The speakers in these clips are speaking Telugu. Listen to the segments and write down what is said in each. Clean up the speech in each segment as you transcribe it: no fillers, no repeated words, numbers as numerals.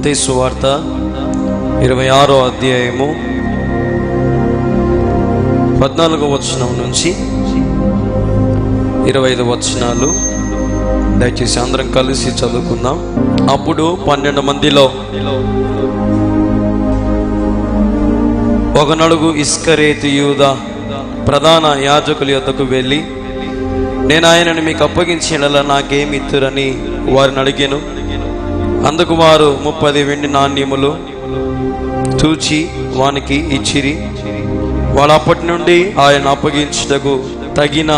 మత్తయి సువార్త 26వ అధ్యాయము 14వ వచనం నుంచి 25 వచనాలు దయచేసి అందరం కలిసి చదువుకుందాం. అప్పుడు 12 మందిలో ఒక నలుగు ఇస్కరేతు యూదా ప్రధాన యాజకుల యొద్దకు వెళ్ళి, నేను ఆయనను మీకు అప్పగించిన నాకేమి ఇత్తురని వారిని అడిగాను. అందుకు వారు 30 వెండి నాణ్యములు తూచి వానికి ఇచ్చిరి. వాళ్ళు అప్పటి నుండి ఆయన అప్పగించుటకు తగిన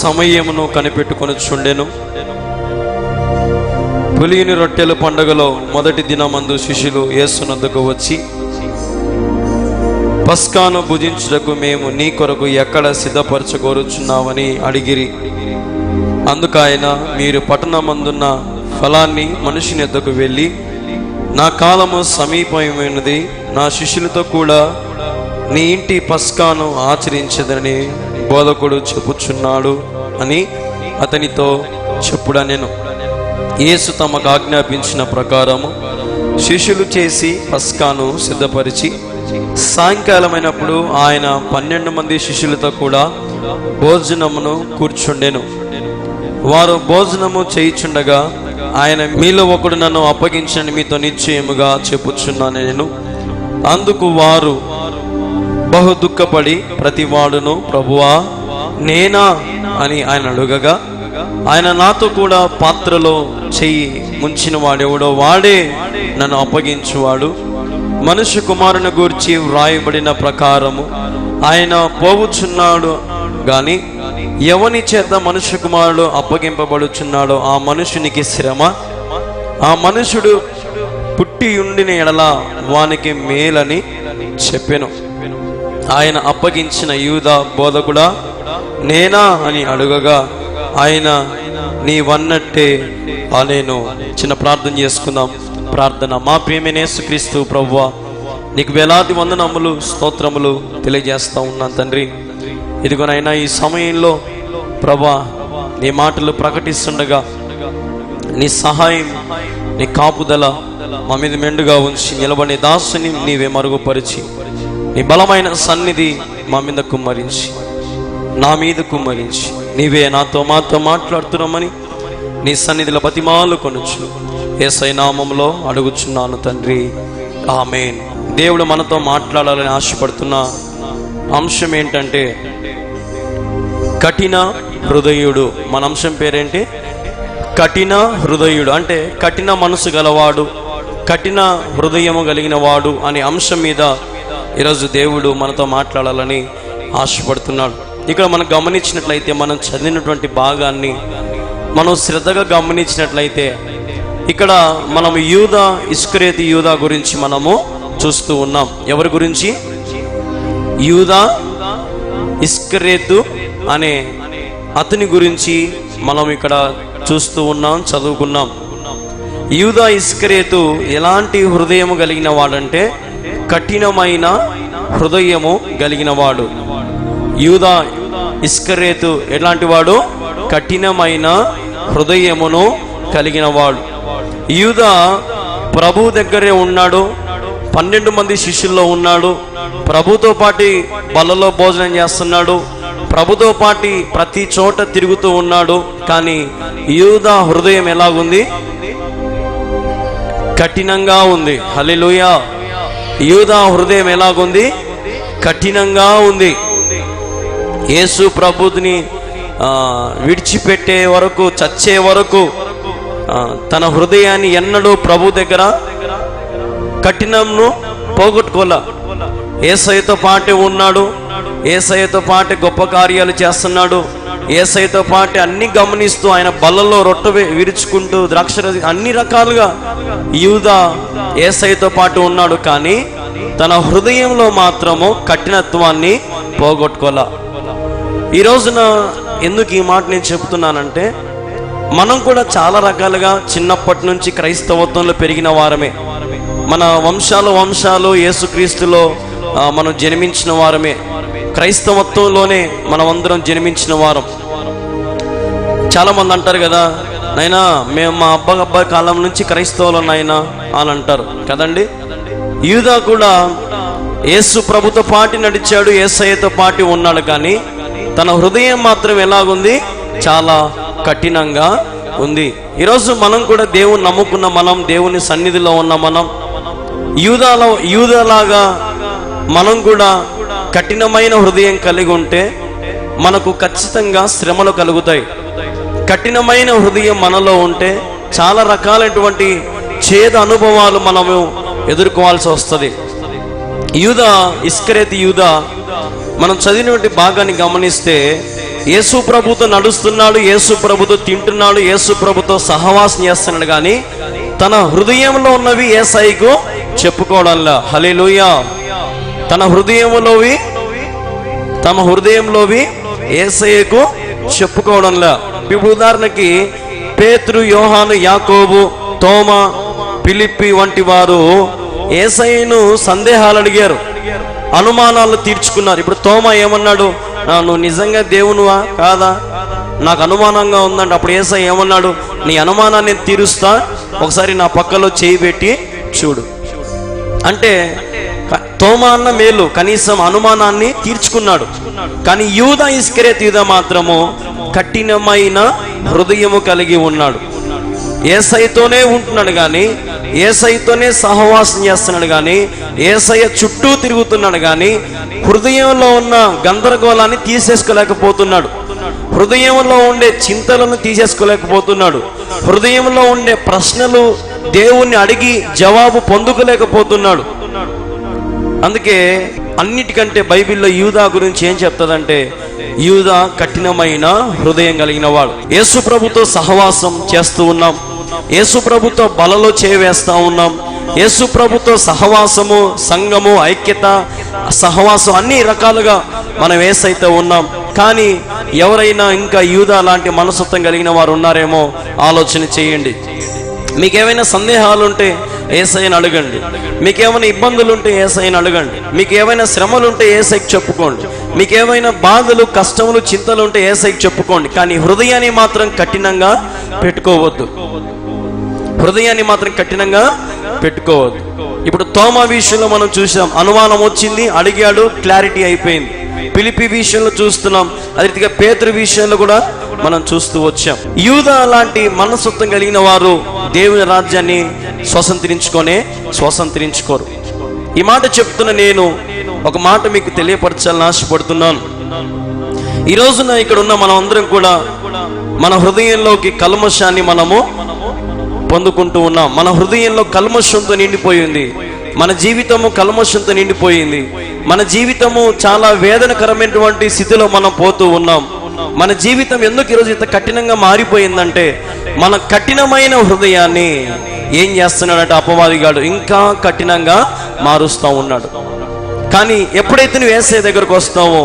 సమయమును కనిపెట్టుకొని చుండెను. పులియని రొట్టెల పండుగలో మొదటి దినమందు శిష్యులు యేసునొద్దకు వచ్చి, పస్కాను భుజించుటకు మేము నీ కొరకు ఎక్కడ సిద్ధపరచగోరుచున్నామని అడిగిరి. అందుకు ఆయన, మీరు పట్టణమందున్న ఫలాన్ని మనుషుని యొద్దకు వెళ్ళి, నా కాలము సమీపమైనది, నా శిష్యులతో కూడా నీ ఇంటి పస్కాను ఆచరించదని బోధకుడు చెప్పుచున్నాడు అని అతనితో చెప్పుడనెను. యేసు తమకు ఆజ్ఞాపించిన ప్రకారము శిష్యులు చేసి పస్కాను సిద్ధపరిచి, సాయంకాలమైనప్పుడు ఆయన 12 మంది శిష్యులతో కూడా భోజనమును కూర్చుండెను. వారు భోజనము చేయుచుండగా ఆయన, మీలో ఒకడు నన్ను అప్పగించని మీతో నిశ్చయముగా చెప్పుచున్నాను నేను. అందుకు వారు బహు దుఃఖపడి ప్రతివాడును, ప్రభువా నేనా అని ఆయన అడుగగా, ఆయన, నాతో కూడా పాత్రలో చెయ్యి ముంచిన వాడెవడో వాడే నన్ను అప్పగించువాడు. మనుష్య కుమారుని గూర్చి వ్రాయబడిన ప్రకారము ఆయన పోవుచున్నాడు గాని ఎవని చేత మనుష్య కుమారుడు అప్పగింపబడుచున్నాడో ఆ మనుషునికి శ్రమ, ఆ మనుషుడు పుట్టి ఉండిన ఎడల వానికి మేలని చెప్పెను. ఆయన అప్పగించిన యూదా బోధకుడా నేనా అని అడుగగా ఆయన, నీవన్నట్టే అనేను. చిన్న ప్రార్థన చేసుకుందాం. ప్రార్థన. మా ప్రియమైన యేసుక్రీస్తు ప్రభువా, నీకు వేలాది వందనములు స్తోత్రములు తెలియజేస్తా ఉన్నాను తండ్రి. ఇదిగోనైనా ఈ సమయంలో ప్రభా నీ మాటలు ప్రకటిస్తుండగా నీ సహాయం, నీ కాపుదల మా మీద మెండుగా ఉంచి నిలబడి దాసుని నీవే మరుగుపరిచి, నీ బలమైన సన్నిధి మా మీద కుమ్మరించి, నా మీద కుమ్మరించి, నీవే మాతో మాట్లాడుతున్నామని నీ సన్నిధిలో బతిమాలు కొనుచు యేసయ్య నామములో అడుగుచున్నాను తండ్రి, ఆమేన్. దేవుడు మనతో మాట్లాడాలని ఆశపడుతున్న అంశం ఏంటంటే కఠిన హృదయుడు. మన అంశం పేరేంటి? కఠిన హృదయుడు. అంటే కఠిన మనసు గలవాడు, కఠిన హృదయము కలిగిన వాడు అనే అంశం మీద ఈరోజు దేవుడు మనతో మాట్లాడాలని ఆశపడుతున్నాడు. ఇక్కడ మనం గమనించినట్లయితే, మనం చదివినటువంటి భాగాన్ని మనం శ్రద్ధగా గమనించినట్లయితే, ఇక్కడ మనం యూదా, ఇస్కరేతు యూదా గురించి మనము చూస్తూ ఉన్నాం. ఎవరి గురించి? యూదా ఇస్కరేతు అనే అతని గురించి మనం ఇక్కడ చూస్తూ ఉన్నాం, చదువుకున్నాం. యూదా ఇస్కరేతు ఎలాంటి హృదయము కలిగిన వాడంటే కఠినమైన హృదయము కలిగిన వాడు. యూదా ఇస్కరేతు ఎలాంటి వాడు? కఠినమైన హృదయమును కలిగిన వాడు. యూదా ప్రభు దగ్గరే ఉన్నాడు, 12 మంది శిష్యుల్లో ఉన్నాడు, ప్రభుతో పాటు బలలో భోజనం చేస్తున్నాడు, ప్రభుతో పాటు ప్రతి చోట తిరుగుతూ ఉన్నాడు. కానీ యూదా హృదయం ఎలాగుంది? కఠినంగా ఉంది. హల్లెలూయా. యూదా హృదయం ఎలాగుంది? కఠినంగా ఉంది. యేసు ప్రభుని విడిచిపెట్టే వరకు, చచ్చే వరకు తన హృదయాన్ని ఎన్నడూ ప్రభు దగ్గర కఠినంను పోగొట్టుకోలే. యేసయ్యతో పాటు ఉన్నాడు, యేసయ్యతో పాటు గొప్ప కార్యాలు చేస్తున్నాడు, యేసయ్యతో పాటు అన్ని గమనిస్తూ ఆయన బల్లలో రొట్టె విరుచుకుంటూ ద్రాక్షరసం అన్ని రకాలుగా యూదా యేసయ్యతో పాటు ఉన్నాడు. కానీ తన హృదయంలో మాత్రము కఠినత్వాన్ని పోగొట్టుకోలే. ఈ రోజున ఎందుకు ఈ మాట నేను చెప్తున్నానంటే, మనం కూడా చాలా రకాలుగా చిన్నప్పటి నుంచి క్రైస్తవత్వంలో పెరిగిన వారమే. మన వంశాలు యేసుక్రీస్తులో మనం జన్మించిన వారమే. క్రైస్తవత్వంలోనే మనమందరం జన్మించిన వారం. చాలామంది అంటారు కదా, నైనా మేము మా అబ్బాయి కాలం నుంచి క్రైస్తవులు, నాయనా అని అంటారు కదండి. యూదా కూడా యేసు ప్రభుతో పాటు నడిచాడు, యేసయ్యతో పాటు ఉన్నాడు, కానీ తన హృదయం మాత్రం ఎలాగుంది? చాలా కఠినంగా ఉంది. ఈరోజు మనం కూడా దేవుని నమ్ముకున్న మనం, దేవుని సన్నిధిలో ఉన్న మనం యూదాలాగా మనం కూడా కఠినమైన హృదయం కలిగి ఉంటే మనకు ఖచ్చితంగా శ్రమలు కలుగుతాయి. కఠినమైన హృదయం మనలో ఉంటే చాలా రకాలైనటువంటి చేదు అనుభవాలు మనము ఎదుర్కోవాల్సి వస్తుంది. యూదా, ఇస్కరేతు యూదా, మనం చదివినటువంటి భాగాన్ని గమనిస్తే యేసు ప్రభుతో నడుస్తున్నాడు, యేసు ప్రభుతో తింటున్నాడు, యేసు ప్రభుతో సహవాసం చేస్తున్నాడు, కానీ తన హృదయంలో ఉన్నవి యేసయ్యకు చెప్పుకోవడంలా. హల్లెలూయా. తన హృదయంలోవి యేసయ్యకు చెప్పుకోవడంలా. ఇప్పుడు ఉదాహరణకి పేతురు, యోహాను, యాకోబు, తోమా, ఫిలిప్పి వంటి వారు యేసయ్యను సందేహాలు అడిగారు, అనుమానాలు తీర్చుకున్నారు. ఇప్పుడు తోమా ఏమన్నాడు? నువ్వు నిజంగా దేవునువా కాదా, నాకు అనుమానంగా ఉందండి. అప్పుడు యేసయ్య ఏమన్నాడు? నీ అనుమానాన్ని తీరుస్తా, ఒకసారి నా పక్కలో చేయి పెట్టి చూడు. అంటే తోమా అన్న మేలు, కనీసం అనుమానాన్ని తీర్చుకున్నాడు. కానీ యూదా, ఇస్కరేతు యూదా మాత్రము కఠినమైన హృదయము కలిగి ఉన్నాడు. యేసయ్యతోనే ఉంటున్నాడు, కానీ యేసయ్యతోనే సహవాసం చేస్తున్నాడు, కానీ యేసయ్య చుట్టూ తిరుగుతున్నాడు, కానీ హృదయంలో ఉన్న గందరగోళాన్ని తీసేసుకోలేకపోతున్నాడు. హృదయంలో ఉండే చింతలను తీసేసుకోలేకపోతున్నాడు. హృదయంలో ఉండే ప్రశ్నలు దేవుణ్ణి అడిగి జవాబు పొందుకోలేకపోతున్నాడు. అందుకే అన్నిటికంటే బైబిల్లో యూదా గురించి ఏం చెప్తుందంటే, యూదా కఠినమైన హృదయం కలిగిన వాడు. యేసు ప్రభుతో సహవాసం చేస్తూ ఉన్నాం, యేసు ప్రభుతో బలలో చేవేస్తా ఉన్నాం, యేసు ప్రభుతో సహవాసము, సంఘము, ఐక్యత, సహవాసం అన్ని రకాలుగా మనం యేసయ్యతో ఉన్నాం. కానీ ఎవరైనా ఇంకా యూదా లాంటి మనస్తత్వం కలిగిన వారు ఉన్నారేమో ఆలోచన చేయండి. మీకేమైనా సందేహాలు ఉంటే యేసయ్యను అడగండి. మీకేమైనా ఇబ్బందులు ఉంటే యేసయ్యను అడగండి. మీకు ఏమైనా శ్రమలు ఉంటే యేసయ్యకి చెప్పుకోండి. మీకేమైనా బాధలు, కష్టములు, చింతలు ఉంటే యేసయ్యకి చెప్పుకోండి. కానీ హృదయాన్ని మాత్రం కఠినంగా పెట్టుకోవద్దు. హృదయాన్ని మాత్రం కఠినంగా పెట్టుకోవద్దు. ఇప్పుడు తోమా విషయంలో మనం చూసాం, అనుమానం వచ్చింది, అడిగాడు, క్లారిటీ అయిపోయింది. ఫిలిప్పి విషయంలో చూస్తున్నాం, అదే రీతిగా పేతురు విషయంలో కూడా మనం చూస్తూ వచ్చాం. యూదా లాంటి మనస్తత్వం కలిగిన వారు దేవుని రాజ్యాన్ని స్వతంత్రించుకోరు. ఈ మాట చెప్తున్న నేను ఒక మాట మీకు తెలియపరచాలని ఆశపడుతున్నాను. ఈ రోజున ఇక్కడ ఉన్న మనం అందరం కూడా మన హృదయంలోకి కల్మషాన్ని మనము పొందుకుంటూ ఉన్నాం. మన హృదయంలో కల్మషంతో నిండిపోయింది. మన జీవితము కల్మషంతో నిండిపోయింది. మన జీవితము చాలా వేదనకరమైనటువంటి స్థితిలో మనం పోతూ ఉన్నాం. మన జీవితం ఎందుకు ఈరోజు ఇంత కఠినంగా మారిపోయిందంటే, మన కఠినమైన హృదయాన్ని ఏం చేస్తున్నాడంటే అపవాదిగాడు ఇంకా కఠినంగా మారుస్తూ ఉన్నాడు. కానీ ఎప్పుడైతే నువ్వు యేసయ్య దగ్గరకు వస్తావో,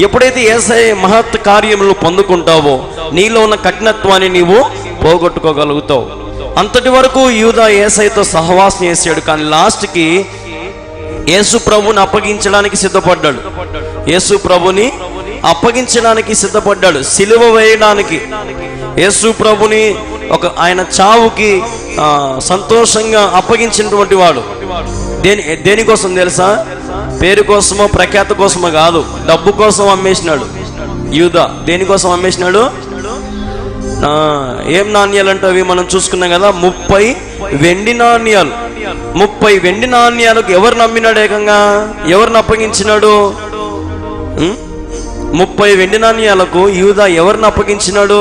ఎప్పుడైతే యేసయ్య మహత్ కార్యములు పొందుకుంటావో, నీలో ఉన్న కఠినత్వాన్ని నీవు పోగొట్టుకోగలుగుతావు. అంతటి వరకు యూదా యేసయ్యతో సహవాసం చేశాడు, కానీ లాస్ట్కి యేసు ప్రభుని అప్పగించడానికి సిద్ధపడ్డాడు. యేసు ప్రభుని అప్పగించడానికి సిద్ధపడ్డాడు, సిలువ వేయడానికి. యేసు ప్రభుని ఆయన చావుకి సంతోషంగా అప్పగించినటువంటి వాడు. దేనికోసం తెలుసా? పేరు కోసమో ప్రఖ్యాత కోసమో కాదు, డబ్బు కోసం అమ్మేసినాడు యూదా. దేనికోసం అమ్మేసినాడు? ఏం నాణ్యాలు అంటే అవి మనం చూసుకున్నాం కదా, 30 వెండి నాణ్యాలు. 30 వెండి నాణ్యాలకు ఎవరు నమ్మినాడు? ఏకంగా ఎవరిని అప్పగించినాడు? 30 వెండి నాణ్యాలకు యూదా ఎవరిని అప్పగించినాడు?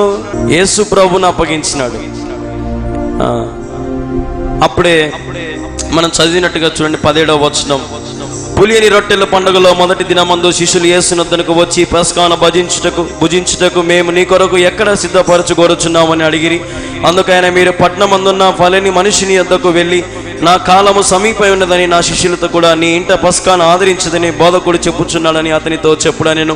యేసు ప్రభుని అప్పగించినాడు. అప్పుడే మనం చదివినట్టుగా చూడండి, 17వ వచనం. పులియని రొట్టెల పండుగలో మొదటి దినమందు శిష్యులు యేసునొద్దకు వచ్చి పస్కాను భుజించుటకు మేము నీ కొరకు ఎక్కడ సిద్ధపరచుకోరుచున్నామని అడిగిరి. అందుకైనా మీరు పట్టణమందున్న ఫలని మనిషిని వద్దకు వెళ్ళి, నా కాలము సమీపై ఉన్నదని నా శిష్యులతో కూడా నీ ఇంట పస్కాను ఆదరించదని బోధకుడు చెప్పుచున్నాడని అతనితో చెప్పుడనెను.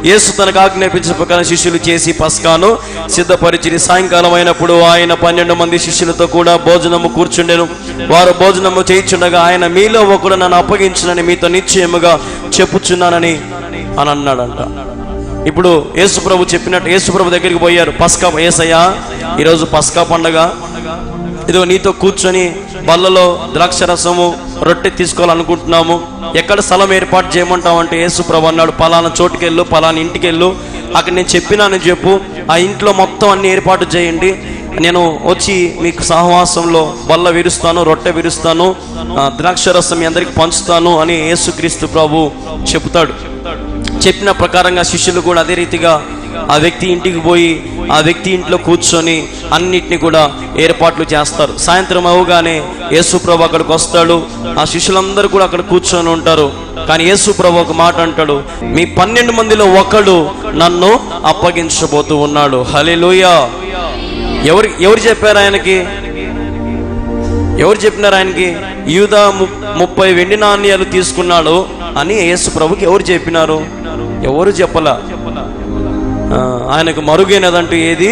యేసు తనకు ఆజ్ఞాపించిన ప్రకారం శిష్యులు చేసి పస్కాను సిద్ధపరిచి సాయంకాలం అయినప్పుడు ఆయన 12 మంది శిష్యులతో కూడా భోజనము కూర్చుండెను. వారు భోజనము చేయించుండగా ఆయన, మీలో ఒకడు నన్ను అప్పగించునని మీతో నిశ్చయముగా చెప్పుచున్నానని అని అన్నాడంట. ఇప్పుడు యేసు ప్రభు చెప్పినట్టు యేసు ప్రభు దగ్గరికి పోయారు. పస్కా, యేసయ్యా ఈరోజు పస్కా పండగ, ఇదిగో నీతో కూర్చొని బల్లలో ద్రాక్ష రసము రొట్టె తీసుకోవాలనుకుంటున్నాము, ఎక్కడ స్థలం ఏర్పాటు చేయమంటావు అంటే యేసు ప్రభు అన్నాడు, పలానా చోటుకెళ్ళు, పలానా ఇంటికి వెళ్ళు, అక్కడ నేను చెప్పినానని చెప్పు, ఆ ఇంట్లో మొత్తం అన్ని ఏర్పాటు చేయండి, నేను వచ్చి మీకు సహవాసంలో బల్ల విరుస్తాను, రొట్టె విరుస్తాను, ద్రాక్షరసం మీ అందరికి పంచుతాను అని యేసుక్రీస్తు ప్రభు చెబుతాడు. చెప్పిన ప్రకారంగా శిష్యులు కూడా అదే రీతిగా ఆ వ్యక్తి ఇంటికి పోయి ఆ వ్యక్తి ఇంట్లో కూర్చొని అన్నిటిని కూడా ఏర్పాట్లు చేస్తారు. సాయంత్రం అవగానే యేసు ప్రభు అక్కడికి వస్తాడు, ఆ శిష్యులందరూ కూడా అక్కడ కూర్చొని ఉంటారు. కానీ యేసు ప్రభు ఒక మాట అంటాడు, మీ 12 మందిలో ఒకడు నన్ను అప్పగించబోతూ ఉన్నాడు. హల్లెలూయా. ఎవరు చెప్పారు ఆయనకి? ఎవరు చెప్పినారు ఆయనకి? యూదా 30 వెండి నాణ్యాలు తీసుకున్నాడు అని యేసు ప్రభుకి ఎవరు చెప్పినారు? ఎవరు చెప్పలా. ఆయనకు మరుగైనదంటూ ఏది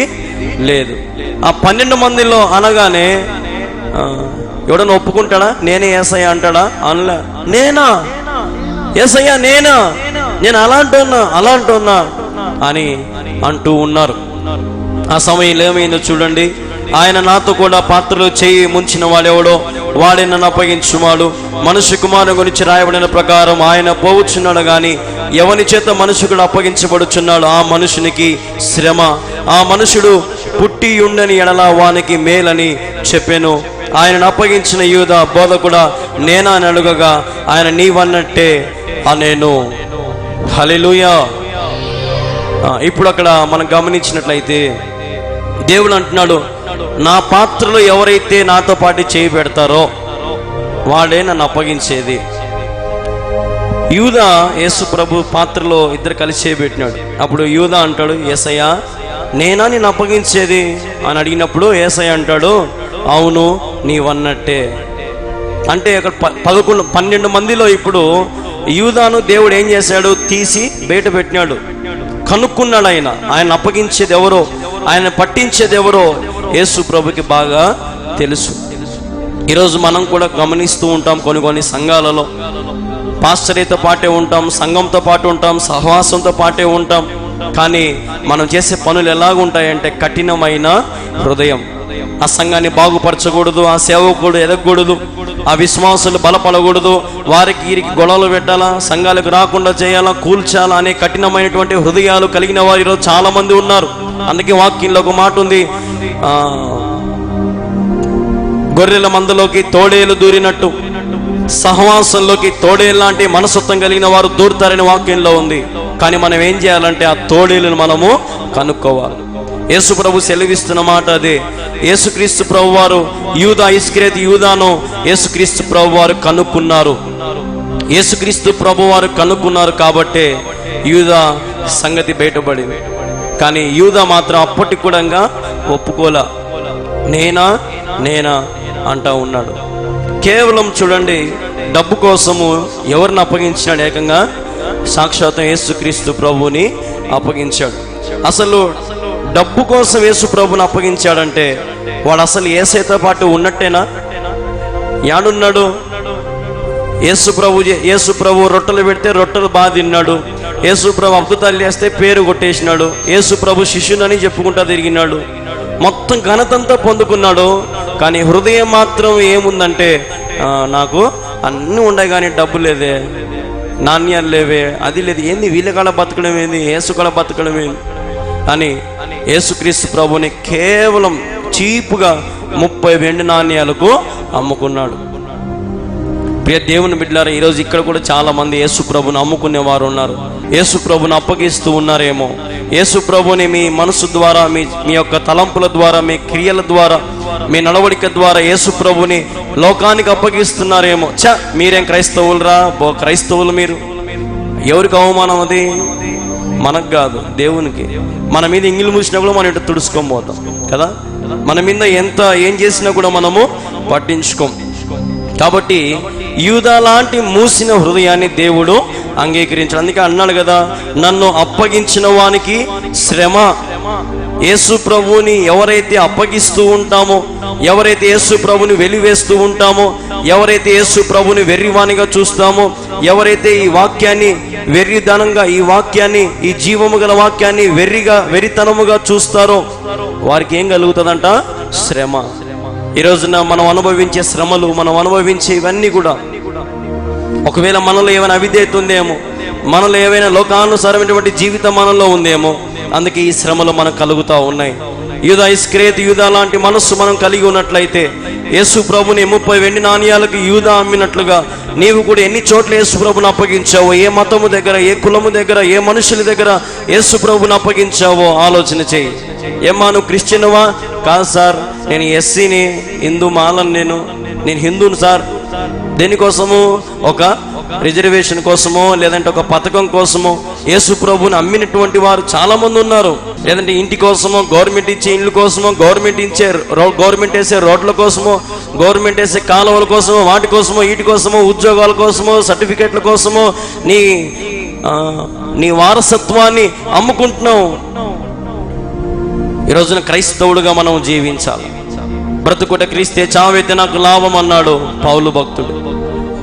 లేదు. ఆ 12 మందిలో అనగానే ఎవడన్నా ఒప్పుకుంటాడా? నేనే యేసయ్య అంటాడా? అనలే. నేనా యేసయ్య? నేను అలా అంటున్నా అని అంటూ ఉన్నారు. ఆ సమయంలో ఏమైందో చూడండి. ఆయన నాతో కూడా పాత్రలో చేయి ముంచిన వాడెవడో వాడే నన్ను అప్పగించువాడు. మనుష్య కుమారుని గురించి రాయబడిన ప్రకారం ఆయన పోవచ్చున్నాడు, గాని ఎవని చేత మనుషుడు అప్పగించబడుచున్నాడు ఆ మనుషునికి శ్రమ. ఆ మనుషుడు పుట్టి ఉండని ఎడల వానికి మేలని చెప్పాను. ఆయనను అప్పగించిన యూదా బోధకుడా నేనా అని అడుగగా ఆయన నీవన్నట్టే అనేను. హల్లెలూయా. ఇప్పుడు అక్కడ మనం గమనించినట్లయితే దేవుడు అంటున్నాడు, నా పాత్రలో ఎవరైతే నాతో పాటు చేయి పెడతారో వాడే నన్ను అప్పగించేది. యూదా యేసు ప్రభు పాత్రలో ఇద్దరు కలిసి చేయబెట్టినాడు. అప్పుడు యూదా అంటాడు, యేసయ్యా నేనా నిన్ను అప్పగించేది అని అడిగినప్పుడు యేసయ్య అంటాడు, అవును నీవన్నట్టే. అంటే అక్కడ 12 మందిలో ఇప్పుడు యూదాను దేవుడు ఏం చేశాడు? తీసి బయట పెట్టినాడు. కనుక్కున్నాడు. ఆయన అప్పగించేది ఎవరో, ఆయన పట్టించేది ఎవరో యేసు ప్రభుకి బాగా తెలుసు. ఈరోజు మనం కూడా గమనిస్తూ ఉంటాం, కొన్ని సంఘాలలో పాస్టర్తో పాటే ఉంటాం, సంఘంతో పాటు ఉంటాం, సహవాసంతో పాటే ఉంటాం. కానీ మనం చేసే పనులు ఎలాగుంటాయంటే కఠినమైన హృదయం. ఆ సంఘాన్ని బాగుపరచకూడదు, ఆ సేవకుడు ఎదగకూడదు, ఆ విశ్వాసులు బలపడకూడదు, వారికి వీరికి గొడవలు పెట్టాలా, సంఘాలకు రాకుండా చేయాలా, కూల్చాలా అనే కఠినమైనటువంటి హృదయాలు కలిగిన వారు ఈరోజు చాలా మంది ఉన్నారు. అందుకే వాక్యంలో ఒక మాట ఉంది, గొర్రెల మందలోకి తోడేలు దూరినట్టు సహవాసంలోకి తోడేలు లాంటి మనస్తత్వం కలిగిన వారు దూరుతారని వాక్యంలో ఉంది. కానీ మనం ఏం చేయాలంటే ఆ తోడేలను మనము కనుక్కోవాలి. యేసు ప్రభు సెలవిస్తున్న మాట అదే. యేసుక్రీస్తు ప్రభు వారు ఇస్కరియోతు యూదాను యేసుక్రీస్తు ప్రభు వారు కనుక్కున్నారు. యేసుక్రీస్తు ప్రభు వారు కనుక్కున్నారు కాబట్టే యూదా సంగతి బయటపడింది. కానీ యూదా మాత్రం అప్పటికి కూడా ఒప్పుకోలా. నేనా అంటా ఉన్నాడు. కేవలం చూడండి, డబ్బు కోసము ఎవరిని అప్పగించినాడు? ఏకంగా సాక్షాత్ యేసుక్రీస్తు ప్రభుని అప్పగించాడు. అసలు డబ్బు కోసం యేసు ప్రభుని అప్పగించాడంటే వాడు అసలు యేసుతో పాటు ఉన్నట్టేనా? యాడున్నాడు? యేసు ప్రభు రొట్టెలు పెడితే రొట్టెలు బాగా తిన్నాడు. యేసు ప్రభు అద్భుతాలు చేస్తే పేరు కొట్టేసినాడు. యేసు ప్రభు శిష్యునని చెప్పుకుంటా తిరిగినాడు. మొత్తం ఘనతంతా పొందుకున్నాడు. కానీ హృదయం మాత్రం ఏముందంటే, నాకు అన్నీ ఉన్నాయి కానీ డబ్బు లేదే, నాణ్యాలు లేవే, అది లేదు, ఏంది వీళ్ళ కాడ బతకడం ఏంది, యేసు కాడ బతకడం ఏంది అని యేసుక్రీస్తు ప్రభుని కేవలం చీపుగా 30 వెండి నాణ్యాలకు అమ్ముకున్నాడు. ప్రియ దేవుని బిడ్డలారా, ఈరోజు ఇక్కడ కూడా చాలా మంది యేసు ప్రభుని అమ్ముకునే వారు ఉన్నారు. యేసు ప్రభుని అప్పగిస్తూ ఉన్నారేమో. యేసు ప్రభుని మీ మనసు ద్వారా, మీ యొక్క తలంపుల ద్వారా, మీ క్రియల ద్వారా, మీ నడవడిక ద్వారా యేసు ప్రభుని లోకానికి అప్పగిస్తున్నారేమో. మీరేం క్రైస్తవులరా? క్రైస్తవులు మీరు. ఎవరికి అవమానం అది? మనకు కాదు, దేవునికి. మన మీద ఇంగిలి మూసినప్పుడు మనం ఇటు తుడుచుకొని పోతాం కదా. మన మీద ఏం చేసినా కూడా మనము పట్టించుకోం. కాబట్టి యూదా లాంటి మూసిన హృదయాన్ని దేవుడు అంగీకరించాడు. అందుకే అన్నాడు కదా, నన్ను అప్పగించిన వానికి శ్రమ. యేసు ప్రభుని ఎవరైతే అప్పగిస్తూ ఉంటామో, ఎవరైతే యేసు ప్రభుని వెలివేస్తూ ఉంటామో, ఎవరైతే యేసు ప్రభుని వెర్రివానిగా చూస్తామో, ఎవరైతే ఈ వాక్యాన్ని వెర్రిదనంగా, ఈ వాక్యాన్ని, ఈ జీవము గల వాక్యాన్ని వెర్రితనముగా చూస్తారో వారికి ఏం కలుగుతుందంట? శ్రమ. ఈ రోజున మనం అనుభవించే శ్రమలు, మనం అనుభవించే ఇవన్నీ కూడా ఒకవేళ మనలో ఏమైనా అవిధేయత ఉందేమో, మనలో ఏవైనా లోకానుసారమైనటువంటి జీవితం మనలో ఉందేమో, అందుకే ఈ శ్రమలు మనకు కలుగుతూ ఉన్నాయి. యూదా ఇస్కరియోతు యూదా లాంటి మనస్సు మనం కలిగి ఉన్నట్లయితే యేసు ప్రభుని 30 వెండి నాణ్యాలకు యూదా అమ్మినట్లుగా నీవు కూడా ఎన్ని చోట్ల యేసు ప్రభుని అప్పగించావో, ఏ మతము దగ్గర, ఏ కులము దగ్గర, ఏ మనుషుల దగ్గర యేసు ప్రభుని అప్పగించావో ఆలోచన చేయి. ఏమ్మా నువ్వు క్రిస్టియన్వా? కాదు సార్, నేను ఎస్సీని, హిందూ మాలను, నేను హిందూని సార్. దేనికోసము? ఒక రిజర్వేషన్ కోసమో, లేదంటే ఒక పథకం కోసమో యేసు ప్రభుని అమ్మినటువంటి వారు చాలా మంది ఉన్నారు. లేదంటే ఇంటి కోసమో, గవర్నమెంట్ ఇచ్చే ఇండ్ల కోసమో, గవర్నమెంట్ వేసే రోడ్ల కోసమో, గవర్నమెంట్ వేసే కాలువల కోసమో, వాటి కోసమో, వీటి కోసమో, ఉద్యోగాల కోసమో, సర్టిఫికెట్ల కోసమో నీ వారసత్వాన్ని అమ్ముకుంటున్నావు. ఈ రోజున క్రైస్తవుడుగా మనం జీవించాలి. బ్రతుకుట క్రీస్తే, చావైతే నాకు లాభం అన్నాడు పౌలు భక్తుడు.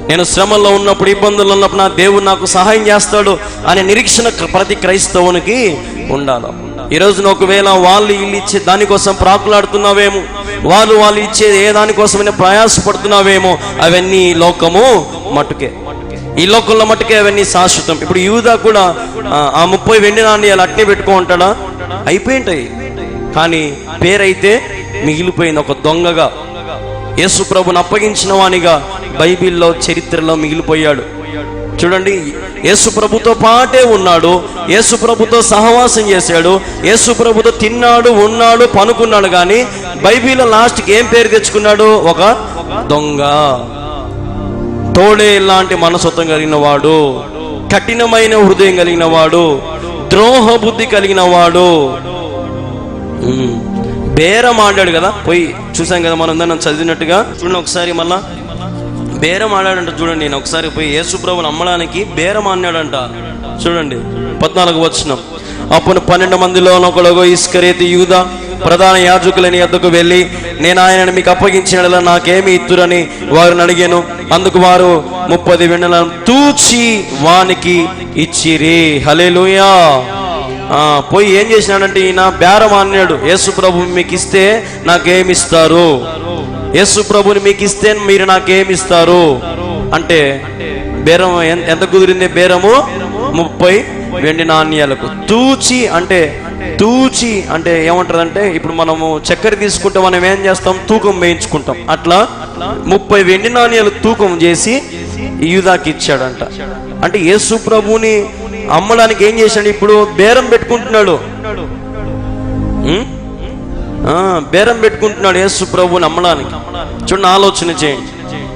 నేను శ్రమల్లో ఉన్నప్పుడు, ఇబ్బందుల్లో ఉన్నప్పుడు నా దేవుడు నాకు సహాయం చేస్తాడు అనే నిరీక్షణ ప్రతి క్రైస్తవునికి ఉండాలి. ఈ రోజున ఒకవేళ వాళ్ళు వీళ్ళు ఇచ్చే దానికోసం ప్రాకులాడుతున్నావేమో, వాళ్ళు ఇచ్చే ఏ దానికోసమైనా ప్రయాసపడుతున్నావేమో, అవన్నీ లోకము మట్టుకే, ఈ లోకంలో మట్టుకే అవన్నీ శాశ్వతం. ఇప్పుడు యూదా కూడా ఆ 30 వెండి నాణ్యాలు అట్నే పెట్టుకో ఉంటాడా? అయిపోయింటాయి. కానీ పేరైతే మిగిలిపోయింది. ఒక దొంగగా, యేసు ప్రభుని అప్పగించిన వానిగా బైబిల్లో, చరిత్రలో మిగిలిపోయాడు. చూడండి, యేసు ప్రభుతో పాటే ఉన్నాడు, యేసు ప్రభుతో సహవాసం చేశాడు, యేసు ప్రభుతో తిన్నాడు, ఉన్నాడు, పనుకున్నాడు. కానీ బైబిల్లో లాస్ట్కి ఏం పేరు తెచ్చుకున్నాడు? ఒక దొంగ. తోడే లాంటి మనస్తత్వం కలిగిన వాడు, కఠినమైన హృదయం కలిగిన వాడు, ద్రోహ బుద్ధి కలిగిన వాడు. బేరం ఆడాడు కదా, పోయి చూసాం కదా మనం దాన్ని చదివినట్టుగా. చూడండి ఒకసారి మళ్ళా బేరం ఆడాడంట. చూడండి, నేను ఒకసారి పోయి యేసు ప్రభుని అమ్మడానికి బేరం ఆడినాడంట. చూడండి 14వ వచనం. అప్పుడు 12 మందిలో ఒకడు ఇస్కరియోతు యూదా ప్రధాన యాజకులని యొద్దకు వెళ్ళి, నేను ఆయనను మీకు అప్పగించిన నాకేమి ఇత్తురని వారిని అడిగాను. అందుకు వారు 30 వెండిలను తూచి వానికి ఇచ్చిరి. హల్లెలూయా. పోయి ఏం చేసినాడంటే ఈయన బేరం అన్నాడు. యేసు ప్రభు మీకు ఇస్తే నాకేమిస్తారు, యేసు ప్రభుని మీకు ఇస్తే మీరు నాకేమిస్తారు అంటే బేరం ఎంత కుదిరింది? బేరము 30 వెండి నాణ్యాలకు. తూచి అంటే ఏమంటారంటే, ఇప్పుడు మనము చక్కెర తీసుకుంటే మనం ఏం చేస్తాం? తూకం వేయించుకుంటాం. అట్లా 30 వెండి నాణ్యాలు తూకం చేసి యూదాకి ఇచ్చాడంట. అంటే యేసు ప్రభుని అమ్మడానికి ఏం చేశాడు? ఇప్పుడు బేరం పెట్టుకుంటున్నాడు. బేరం పెట్టుకుంటున్నాడు యేసు ప్రభుని అమ్మడానికి. చూడండి, ఆలోచన చేయండి.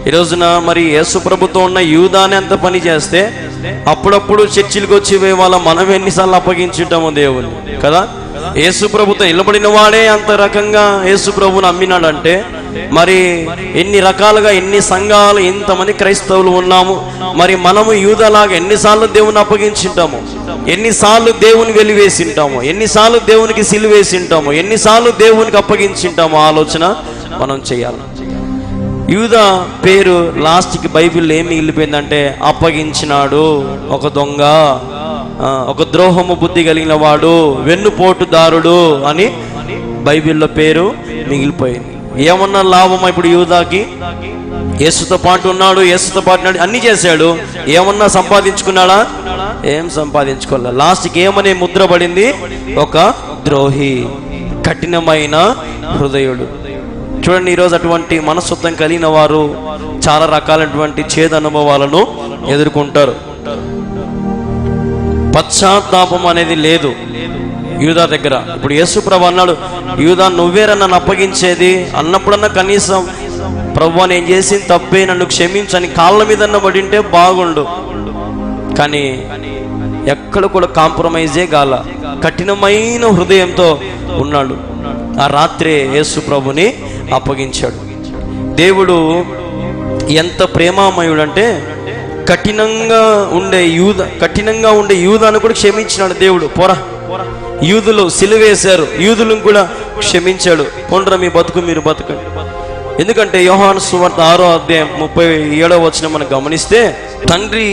ఈ రోజున మరి యేసు ప్రభుతో ఉన్న యూదాని అంత పని చేస్తే అప్పుడప్పుడు చర్చిలకు వచ్చి వాళ్ళ మనం ఎన్నిసార్లు అప్పగించుంటామో దేవుని కదా. యేసు ప్రభుతో నిలబడిన వాడే అంత రకంగా యేసు ప్రభుని అమ్మినాడంటే మరి ఎన్ని రకాలుగా, ఎన్ని సంఘాలు, ఎంతమంది క్రైస్తవులు ఉన్నాము. మరి మనము యూదాలాగా ఎన్నిసార్లు దేవుని అప్పగించుంటాము, ఎన్నిసార్లు దేవుని వెలివేసింటాము, ఎన్నిసార్లు దేవునికి సిలువేసింటాము, ఎన్నిసార్లు దేవునికి అప్పగించుంటాము. ఆలోచన మనం చేయాలి. యూదా పేరు లాస్ట్కి బైబిల్లో ఏమి మిగిలిపోయిందంటే అప్పగించినాడు, ఒక దొంగ, ఒక ద్రోహము బుద్ధి కలిగిన వాడు, వెన్నుపోటుదారుడు అని బైబిల్లో పేరు మిగిలిపోయింది. ఏమన్నా లాభమా ఇప్పుడు యూదాకి? యేసుతో పాటు ఉన్నాడు, యేసుతో పాటు అన్ని చేశాడు. ఏమన్నా సంపాదించుకున్నాడా? ఏం సంపాదించుకోలే. లాస్ట్కి ఏమనే ముద్ర పడింది? ఒక ద్రోహి, కఠినమైన హృదయుడు. చూడండి, ఈరోజు అటువంటి మనస్తత్వం కలిగిన వారు చాలా రకాలైనటువంటి చేదు అనుభవాలను ఎదుర్కొంటారు. పశ్చాత్తాపం అనేది లేదు యూదా దగ్గర. ఇప్పుడు యేసు ప్రభు అన్నాడు, యూదా నువ్వేరా నన్ను అప్పగించేది అన్నప్పుడన్నా కనీసం ప్రభు నేను చేసిన తప్పే, నన్ను క్షమించని కాళ్ళ మీద పడింటే బాగుండు. కానీ ఎక్కడ కూడా కాంప్రమైజే గాల, కఠినమైన హృదయంతో ఉన్నాడు. ఆ రాత్రే యేసు ప్రభుని అప్పగించాడు. దేవుడు ఎంత ప్రేమామయుడు అంటే కఠినంగా ఉండే యూదాను కూడా క్షమించినాడు దేవుడు. పోరా, యూదులు సిలువేశారు, యూదులను కూడా క్షమించాడు. పొండ్ర మీ బతుకు మీరు బతుకండి. ఎందుకంటే యోహాను సువార్త 6వ అధ్యాయం 37వ వచనం మనం గమనిస్తే, తండ్రి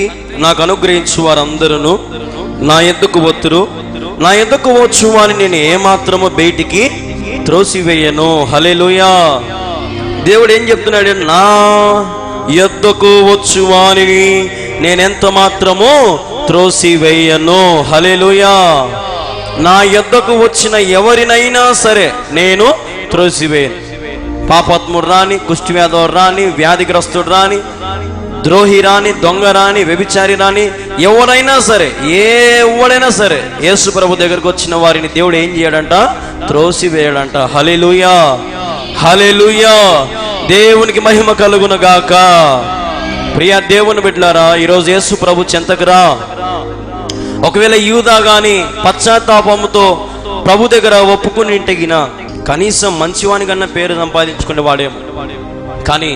నాకు అనుగ్రహించు వారందరూ నా యొద్దకు వత్తురు, నా యొద్దకు వచ్చు వారిని నేను ఏమాత్రము బయటికి త్రోసివేయను. హల్లెలూయా. దేవుడు ఏం చెప్తున్నాడు? నా యొద్దకు వచ్చు వానిని నేనెంత మాత్రము త్రోసివేయను. హల్లెలూయా. నా యొద్దకు వచ్చిన ఎవరినైనా సరే నేను త్రోసివేయను. పాపాత్ముడు రాని, కుష్ఠవ్యాధుడు రాని, వ్యాధిగ్రస్తుడు రాని, ద్రోహి రాని, దొంగ రాని, వ్యభిచారి రాని, ఎవరైనా సరే, ఎవడైనా సరే యేసు ప్రభు దగ్గరకు వచ్చిన వారిని దేవుడు ఏం చేయడంట? త్రోసివేయడంట. హల్లెలూయా, హల్లెలూయా. దేవునికి మహిమ కలుగును గాక. ప్రియ దేవుని బిడ్డలారా, ఈరోజు యేసు ప్రభు చెంతకు రా. ఒకవేళ యూదా గాని పశ్చాత్తాపముతో ప్రభు దగ్గర ఒప్పుకుని ఇంటిగిన కనీసం మంచివాని కన్నా పేరు సంపాదించుకునే వాడేమో. కానీ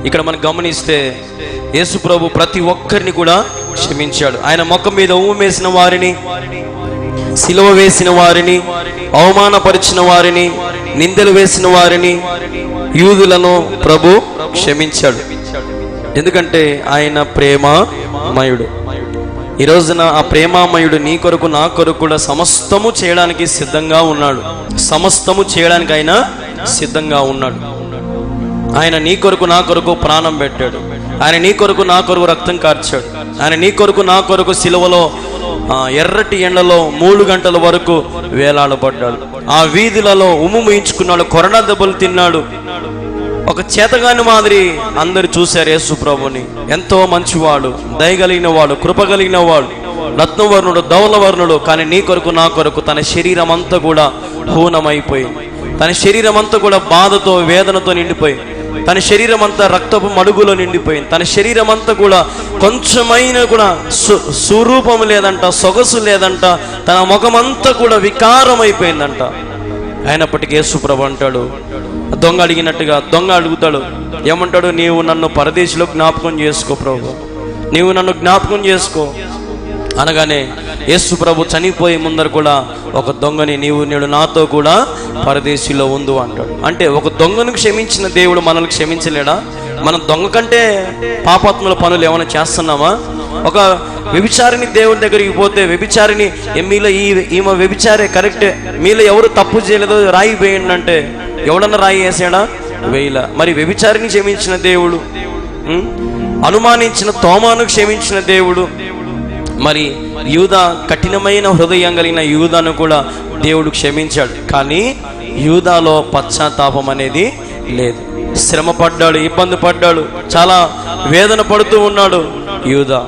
ఇక్కడ మనం గమనిస్తే యేసు ప్రభు ప్రతి ఒక్కరిని కూడా క్షమించాడు. ఆయన ముఖం మీద ఉమ్ము వేసిన వారిని, సిలువ వేసిన వారిని, అవమానపరిచిన వారిని, నిందలు వేసిన వారిని, యూదులను ప్రభు క్షమించాడు. ఎందుకంటే ఆయన ప్రేమమయుడు. ఈ రోజున ఆ ప్రేమామయుడు నీ కొరకు నా కొరకు కూడా సమస్తము చేయడానికి సిద్ధంగా ఉన్నాడు. సమస్తము చేయడానికి ఆయన సిద్ధంగా ఉన్నాడు. ఆయన నీ కొరకు నా కొరకు ప్రాణం పెట్టాడు. ఆయన నీ కొరకు నా కొరకు రక్తం కార్చాడు. ఆయన నీ కొరకు నా కొరకు సిలువలో ఎర్రటి ఎండలో 3 గంటల వరకు వేలాడబడ్డాడు. ఆ వీధులలో ఉమ్ము ముయించుకున్నాడు, కొరడా దెబ్బలు తిన్నాడు. ఒక చేతగాని మాదిరి అందరు చూశారు యేసు ప్రభుని. ఎంతో మంచివాడు, దయగలిగిన వాడు, కృపగలిగిన వాడు, రత్నవర్ణుడు, ధవలవర్ణుడు. కానీ నీ కొరకు నా కొరకు తన శరీరం అంతా కూడా హూనమైపోయింది. తన శరీరం అంతా కూడా బాధతో, వేదనతో నిండిపోయింది. తన శరీరం అంతా రక్తపు మడుగులో నిండిపోయింది. తన శరీరం అంతా కూడా కొంచెమైనా కూడా స్వరూపం లేదంట, సొగసు లేదంట. తన ముఖమంతా కూడా వికారం అయిపోయిందంట. అయినప్పటికీ యేసు ప్రభు అంటాడు, దొంగ అడిగినట్టుగా దొంగ అడుగుతాడు. ఏమంటాడు? నీవు నన్ను పరదేశిలో జ్ఞాపకం చేసుకో ప్రభు, నీవు నన్ను జ్ఞాపకం చేసుకో అనగానే యేసు ప్రభు చనిపోయే ముందర కూడా ఒక దొంగని నేడు నాతో కూడా పరదేశిలో ఉండు అంటాడు. అంటే ఒక దొంగను క్షమించిన దేవుడు మనల్ని క్షమించలేడా? మనం దొంగ కంటే పాపాత్ముల పనులు ఏమైనా చేస్తున్నామా? ఒక వ్యభిచారిని దేవుని దగ్గరికి పోతే వ్యభిచారిని, మీలో ఈమె వ్యభిచారే కరెక్టే, మీలో ఎవరు తప్పు చేయలేదో రాయి వేయండి అంటే ఎవడన్నా రాయి వేసాడా? వేయలా. మరి వ్యభిచారిని క్షమించిన దేవుడు, అనుమానించిన తోమాను క్షమించిన దేవుడు, మరి యూదా కఠినమైన హృదయం కలిగిన యూదాను కూడా దేవుడు క్షమించాడు. కానీ యూదాలో పశ్చాత్తాపం అనేది లేదు. శ్రమ పడ్డాడు, ఇబ్బంది పడ్డాడు, చాలా వేదన పడుతూ ఉన్నాడు యూదా.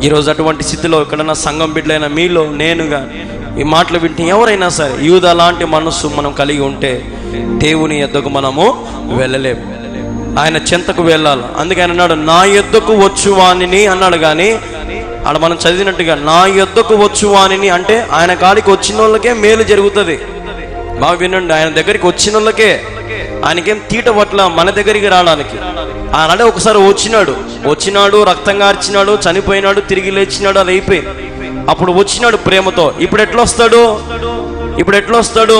ఈరోజు అటువంటి స్థితిలో ఎక్కడన్నా సంఘం బిడ్డలైన మీలో నేనుగా ఈ మాటలు వింటే ఎవరైనా సరే యూదా లాంటి మనస్సు మనం కలిగి ఉంటే దేవుని యొద్దకు మనము వెళ్ళలేము. ఆయన చెంతకు వెళ్ళాలి. అందుకే ఆయన అన్నాడు, నా యొద్దకు వచ్చువానిని అన్నాడు. కానీ ఆడ మనం చదివినట్టుగా నా యొద్దకు వచ్చువానిని అంటే ఆయన కాడికి వచ్చిన వాళ్ళకే మేలు జరుగుతుంది. బాగా వినండి, ఆయన దగ్గరికి వచ్చిన వాళ్ళకే. ఆయనకేం తీట పట్ల మన దగ్గరికి రావడానికి. ఆనాడే ఒకసారి వచ్చినాడు, రక్తం కార్చినాడు, చనిపోయినాడు, తిరిగి లేచినాడు, అది అయిపోయింది. అప్పుడు వచ్చినాడు ప్రేమతో. ఇప్పుడు ఎట్లా వస్తాడు?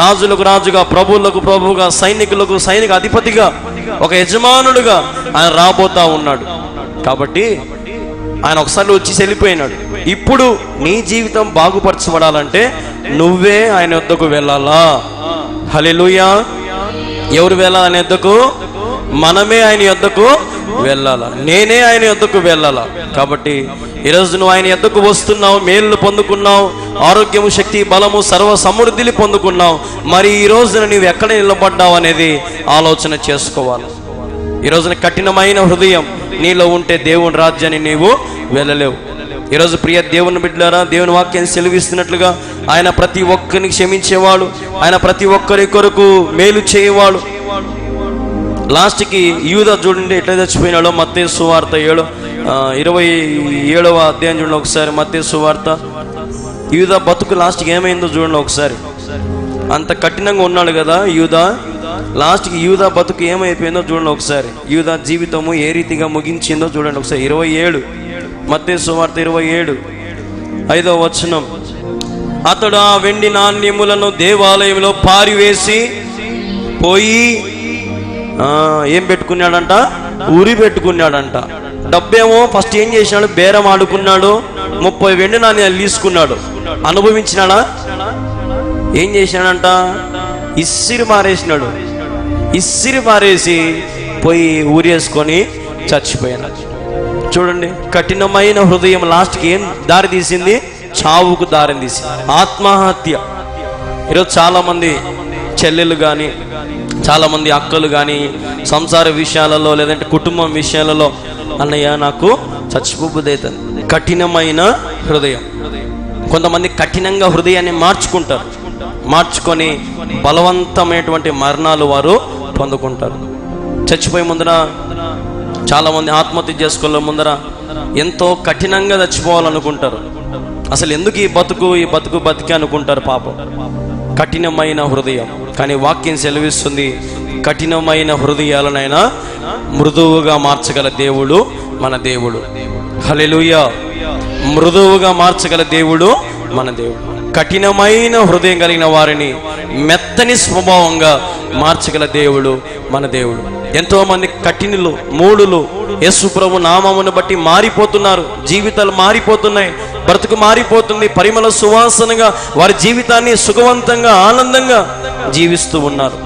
రాజులకు రాజుగా, ప్రభువులకు ప్రభువుగా, సైనికులకు సైనిక అధిపతిగా, ఒక యజమానుడుగా ఆయన రాబోతా ఉన్నాడు. కాబట్టి ఆయన ఒకసారి వచ్చి వెళ్ళిపోయినాడు. ఇప్పుడు నీ జీవితం బాగుపరచబడాలంటే నువ్వే ఆయన వద్దకు వెళ్ళాలా. హల్లెలూయా. ఎవరు వెళ్ళాలి ఆయన వద్దకు? మనమే ఆయన వద్దకు వెళ్ళాలా. నేనే ఆయన వద్దకు వెళ్ళాలా. కాబట్టి ఈరోజు నువ్వు ఆయన వద్దకు వస్తున్నావు, మేలు పొందుకున్నావు, ఆరోగ్యము, శక్తి, బలము, సర్వ సమృద్ధిని పొందుకున్నావు. మరి ఈ రోజున నీవు ఎక్కడ నిలబడ్డావు అనేది ఆలోచన చేసుకోవాలి. ఈ రోజున కఠినమైన హృదయం నీలో ఉంటే దేవుని రాజ్యాన్ని నీవు వెళ్ళలేవు. ఈరోజు ప్రియ దేవుని బిడ్డలారా, దేవుని వాక్యాన్ని సెలవిస్తున్నట్లుగా ఆయన ప్రతి ఒక్కరిని క్షమించేవాడు. ఆయన ప్రతి ఒక్కరి కొరకు మేలు చేయవాడు. లాస్ట్కి యూదా చూడండి ఎట్లా చచ్చిపోయినాడో. మత్తయి సువార్త 27వ అధ్యాయం చూడండి ఒకసారి. మత్తయి సువార్త యూదా బతుకు లాస్ట్కి ఏమైందో చూడండి ఒకసారి. అంత కఠినంగా ఉన్నాడు కదా యూదా, లాస్ట్కి యూదా బతుకు ఏమైపోయిందో చూడండి ఒకసారి. యూదా జీవితము ఏ రీతిగా ముగించిందో చూడండి ఒకసారి. 27 మత్తయి సువార్త 27 5వ వచనం. అతడు ఆ వెండి నాణ్యములను దేవాలయంలో పారివేసి పోయి ఏం పెట్టుకున్నాడంట? ఉరి పెట్టుకున్నాడంట. డబ్బేమో ఫస్ట్ ఏం చేసినాడు? బేరం ఆడుకున్నాడు. 30 వెండి నాణ్యాలు తీసుకున్నాడు. అనుభవించినాడా? ఏం చేసినాడంట? ఇసిరి మారేసినాడు. ఇసిరి పారేసి పోయి ఊరేసుకొని చచ్చిపోయాను. చూడండి, కఠినమైన హృదయం లాస్ట్కి ఏం దారి తీసింది? చావుకు దారిని తీసింది, ఆత్మహత్య. ఈరోజు చాలామంది చెల్లెలు కానీ, చాలామంది అక్కలు కానీ సంసార విషయాలలో లేదంటే కుటుంబం విషయాలలో, అన్నయ్య నాకు చచ్చిపోబుద్ధి అవుతుంది. కఠినమైన హృదయం. కొంతమంది కఠినంగా హృదయాన్ని మార్చుకుంటారు, మార్చుకొని బలవంతమైనటువంటి మరణాలు వారు పొందుకుంటారు. చచ్చిపోయే ముందర చాలామంది ఆత్మహత్య చేసుకోలే ముందర ఎంతో కఠినంగా చచ్చిపోవాలనుకుంటారు. అసలు ఎందుకు ఈ బతుకు బతికి అనుకుంటారు పాపం. కఠినమైన హృదయం. కానీ వాక్యం సెలవిస్తుంది, కఠినమైన హృదయాలనైనా మృదువుగా మార్చగల దేవుడు మన దేవుడు. హల్లెలూయా. మృదువుగా మార్చగల దేవుడు మన దేవుడు. కఠినమైన హృదయం కలిగిన వారిని మెత్తని స్వభావంగా మార్చగల దేవుడు మన దేవుడు. ఎంతో మంది కఠినులు, మూడులు యేసు ప్రభు నామమును బట్టి మారిపోతున్నారు. జీవితాలు మారిపోతున్నాయి, బ్రతుకు మారిపోతుంది. పరిమళ సువాసనగా వారి జీవితాన్ని సుఖవంతంగా ఆనందంగా జీవిస్తూ ఉన్నారు.